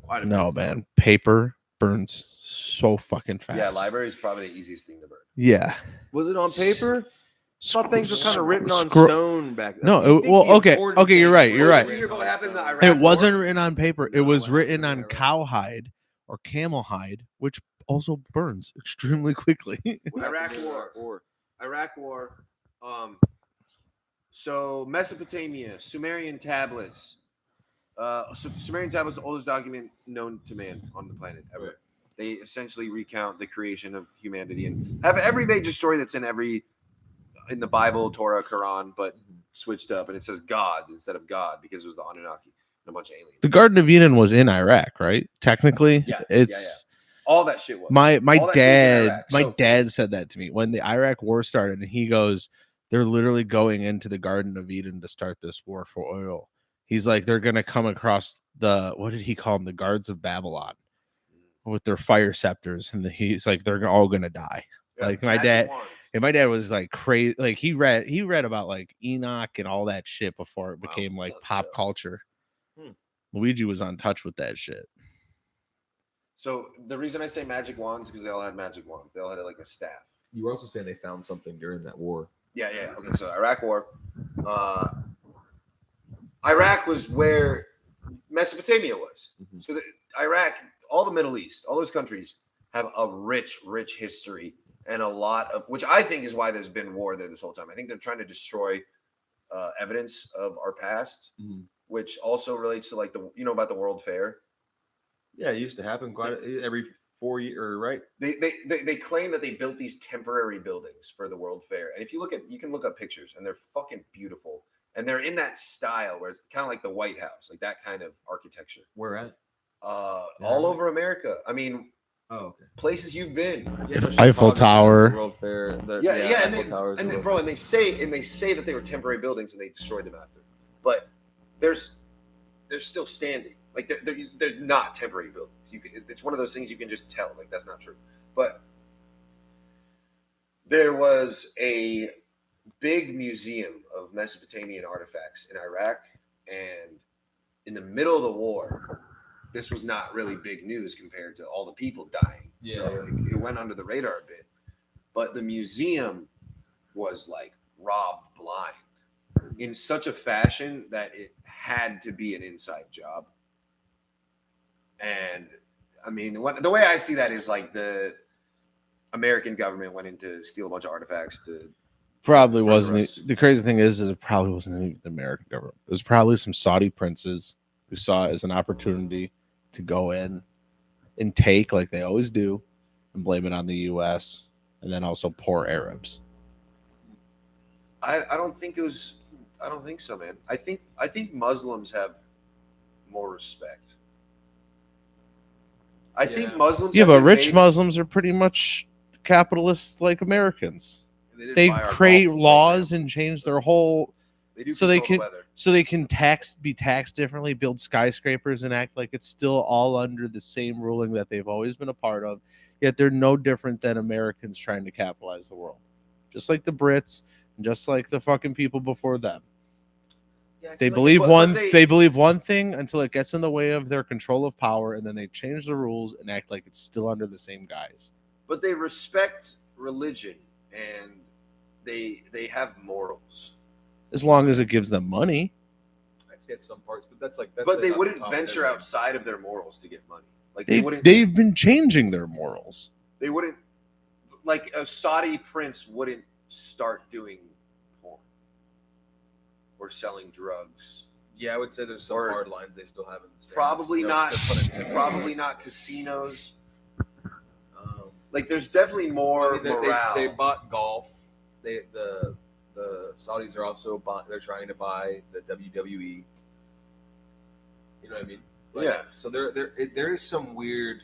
quite a bit. No, of stuff. man. Paper burns so fucking fast. Yeah, library is probably the easiest thing to burn. Yeah. Was it on paper? I thought things were kind of written on Scro- stone back then. No, I think well, the okay, important okay, you're things right, were you're right. written You hear what on happened in the stone. Iraq It wasn't War? written on paper. It No, was it written wasn't. on Right. cowhide or camel hide, which also burns extremely quickly. What happened Iraq in the War. Iraq War. So Mesopotamia, Sumerian tablets. Sumerian tablets, the oldest document known to man on the planet ever. Right. They essentially recount the creation of humanity and have every major story that's in the Bible, Torah, Quran, but switched up, and it says gods instead of God because it was the Anunnaki and a bunch of aliens. The Garden of Eden was in Iraq, right? Technically, Yeah, it's All that shit was. my All that shit was in dad. Iraq. My So- dad said that to me when the Iraq War started, and he goes, "They're literally going into the Garden of Eden to start this war for oil." He's like, "They're gonna come across what did he call them? The guards of Babylon with their fire scepters," and he's like, "They're all gonna die." Yeah, Like my magic dad. wands. And my dad was like crazy. Like he read about like Enoch and all that shit before it Wow, became like sounds pop dope. culture. Hmm. Luigi was on touch with that shit. So the reason I say magic wands is because they all had magic wands. They all had like a staff. You were also saying they found something during that war. Yeah. Okay, so Iraq War. Iraq was where Mesopotamia was. Mhm. So Iraq, all the Middle East, all those countries have a rich history and a lot of, which I think is why there's been war there this whole time. I think they're trying to destroy evidence of our past, Mhm. which also relates to like about the World Fair. Yeah, it used to happen every 4 years, right? They claim that they built these temporary buildings for the World Fair, and if you can look up pictures, and they're fucking beautiful, and they're in that style where it's kind of like the White House, like that kind of architecture. Where at? All over America. I mean, Oh, okay. places you've been. Yeah, no, Eiffel Chicago has Tower. the World Fair. Yeah, Eiffel and Tower is the they, World bro, Fair. and they say that they were temporary buildings and they destroyed them after, but they're still standing. Like they're not temporary buildings. It's one of those things you can just tell. Like that's not true. But there was a big museum of Mesopotamian artifacts in Iraq, and in the middle of the war, this was not really big news compared to all the people dying. Yeah. So it went under the radar a bit. But the museum was like robbed blind in such a fashion that it had to be an inside job. And I mean, the way I see that is like the American government went in to steal a bunch of artifacts to Probably further wasn't. us. The crazy thing is it probably wasn't even the American government. It was probably some Saudi princes who saw it as an opportunity to go in and take, like they always do, and blame it on the U.S. and then also poor Arabs. I don't think it was. I don't think so, man. I think Muslims have more respect. I think Muslims. Yeah, have but been rich made- Muslims are pretty much capitalists like Americans. did They buy our create golf laws program. and change their whole They do so they control can- the weather. so they can be taxed differently, build skyscrapers, and act like it's still all under the same ruling that they've always been a part of. Yet they're no different than Americans trying to capitalize the world, just like the Brits, and just like the fucking people before them. Yeah, I They feel like believe it's one. what They believe one thing until it gets in the way of their control of power, and then they change the rules and act like it's still under the same guise. but they respect religion and they have morals. As long as it gives them money. I get some parts, but that's like. That's But they not the wouldn't top venture of outside of their morals to get money. Like They've they been changing their morals. wouldn't like a Saudi prince wouldn't start doing porn or selling drugs. Yeah, I would say there's some Or- hard lines they still haven't. said. Probably No, not. no pun intended. Probably not casinos. Um, Like there's definitely more I mean, morale. they bought golf. the Saudis are also they're trying to buy the WWE. You know what I mean? Like, Yeah. So there is some weird.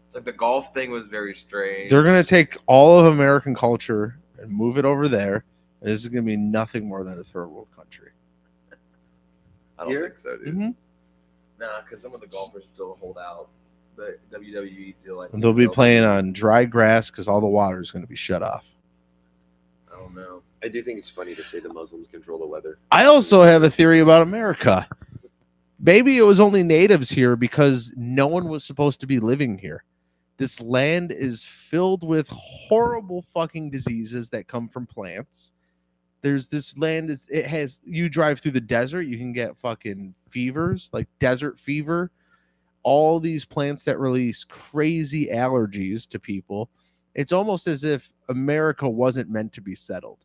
It's like the golf thing was very strange. They're gonna take all of American culture and move it over there. And this is gonna be nothing more than a third world country. I don't think so, dude. Mm-hmm. Nah, because some of the golfers still hold out. The WWE deal. And they'll be playing on dry grass because all the water is going to be shut off. I don't know. I do think it's funny to say the Muslims control the weather. I also have a theory about America. Maybe it was only natives here because no one was supposed to be living here. This land is filled with horrible fucking diseases that come from plants. There's this land you drive through the desert, you can get fucking fevers, like desert fever. All these plants that release crazy allergies to people. It's almost as if America wasn't meant to be settled.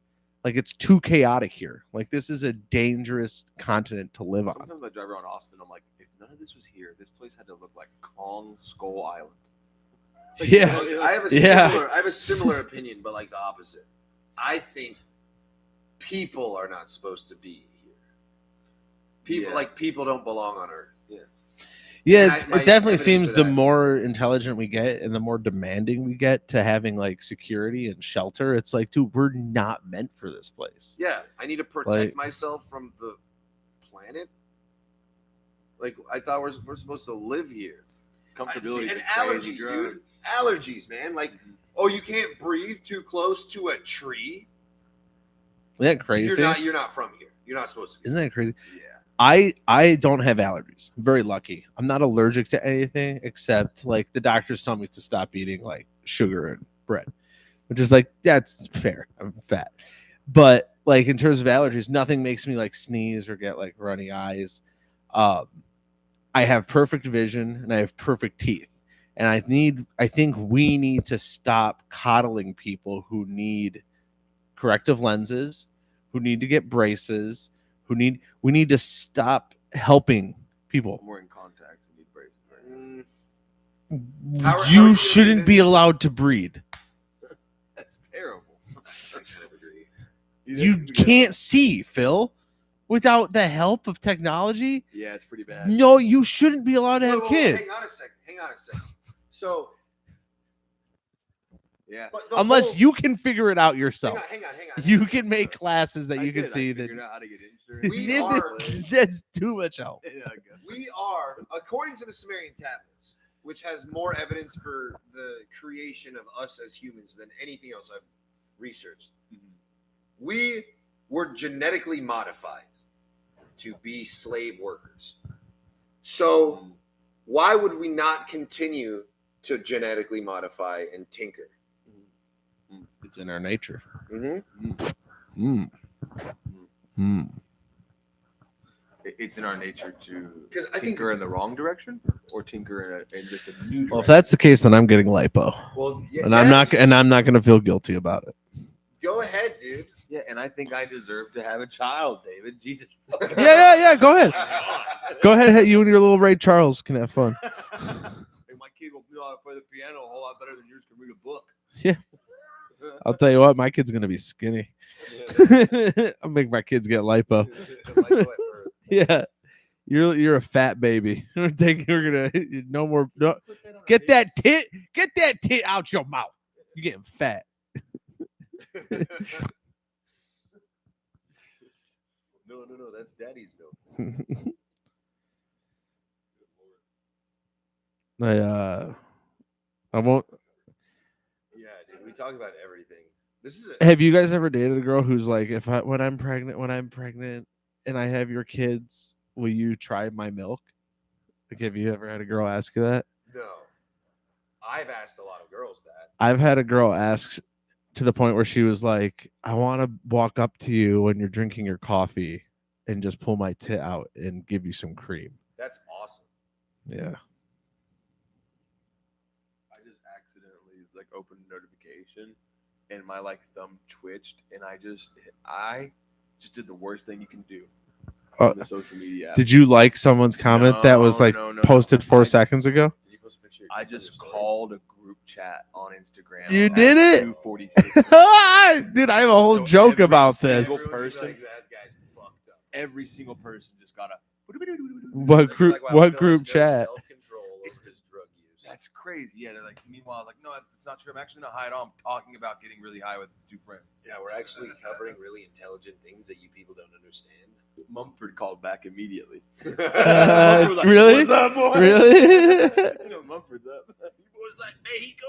Like it's too chaotic here. Like this is a dangerous continent to live on. Sometimes I drive around Austin, I'm like, if none of this was here, this place had to look like Kong Skull Island. Like, yeah. I have a similar opinion, but like the opposite. I think people are not supposed to be here. People don't belong on Earth. Yeah, it definitely seems the more intelligent we get and the more demanding we get to having like security and shelter, it's like, dude, we're not meant for this place. Yeah, I need to protect myself from the planet. Like, I thought we're supposed to live here. Comfortability and allergies, dude. Allergies, man. Like, oh, you can't breathe too close to a tree. Isn't that crazy? You're not from here. You're not supposed to be. Isn't that crazy? Yeah. I don't have allergies. I'm very lucky. I'm not allergic to anything except like the doctors tell me to stop eating like sugar and bread, which is like, that's fair. I'm fat. But like in terms of allergies, nothing makes me like sneeze or get like runny eyes. I have perfect vision and I have perfect teeth. And I think we need to stop coddling people who need corrective lenses, who need to get braces, we need to stop helping people. We're in contact and need braces. Right? You shouldn't be allowed to breed. That's terrible. You can't see, Phil, without the help of technology. Yeah, it's pretty bad. No, you shouldn't be allowed to have kids. Hang on a second. So, yeah. Unless you can figure it out yourself. Hang on. You can make classes that you can see that. Out how to get That's too much help. We are, according to the Sumerian tablets, which has more evidence for the creation of us as humans than anything else I've researched. We were genetically modified to be slave workers. So why would we not continue to genetically modify and tinker? It's in our nature. It's in our nature to tinker in the wrong direction or tinker in just a new direction. Well, if that's the case, then I'm getting lipo. Well, yeah, I'm not going to feel guilty about it. Go ahead, dude. Yeah, and I think I deserve to have a child, David. Jesus. Yeah. Go ahead. Go ahead. You and your little Ray Charles can have fun. Hey, my kid will know how to play the piano a whole lot better than yours can read a book. Yeah. I'll tell you what, my kid's gonna be skinny. I'll make my kids get lipo. Yeah, you're a fat baby. We're gonna no more. No, get that tit out your mouth. You're getting fat. No, that's daddy's milk. I won't. Yeah, dude, we talk about everything. Have you guys ever dated a girl who's like, when I'm pregnant and I have your kids, will you try my milk? Like, have you ever had a girl ask you that? No. I've asked a lot of girls that. I've had a girl ask to the point where she was like, I want to walk up to you when you're drinking your coffee and just pull my tit out and give you some cream. That's awesome. Yeah. I just accidentally opened a notification and my thumb twitched and I just did the worst thing you can do on the social media app. Did you like someone's comment that was posted 4 seconds ago? You post a picture. I on your just story. called a group chat on Instagram. You at did it? 2:46. Dude, I have a whole So joke every about single this. Everyone's person- gonna be like, that guy's fucked up. Every single person just got a. What They're group? like, wow, What Phil group has no chat? Self-control It's over his drug use. That's crazy. Yeah, they're like. Meanwhile, like, no, it's not true. I'm actually not high at all. I'm talking about getting really high with two friends. Yeah, we're actually covering really intelligent things that you people don't understand. Mumford called back immediately. Really? What's up, boy? Really? You know, Mumford's up. He was like Mexico.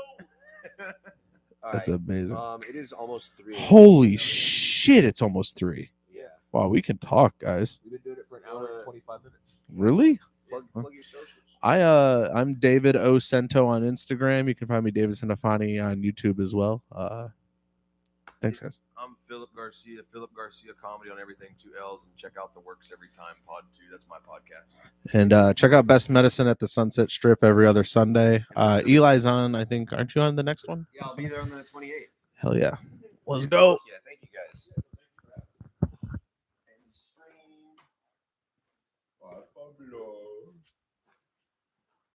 All That's right. amazing. It is almost 3. Holy shit! It's almost 3. Yeah. Wow, we can talk, guys. We've been doing it for an hour and 25 minutes. Really? Plug your socials. I'm David O Cento on Instagram. You can find me David Centofani on YouTube as well. Thanks, guys. I'm Philip Garcia. Philip Garcia Comedy on everything. 2 L's, and check out the Works Every Time Pod 2. That's my podcast. And check out Best Medicine at the Sunset Strip every other Sunday. Eli's on, I think. Aren't you on the next one? Yeah, I'll be there on the 28th. Hell yeah. Let's go. Yeah, thank you guys.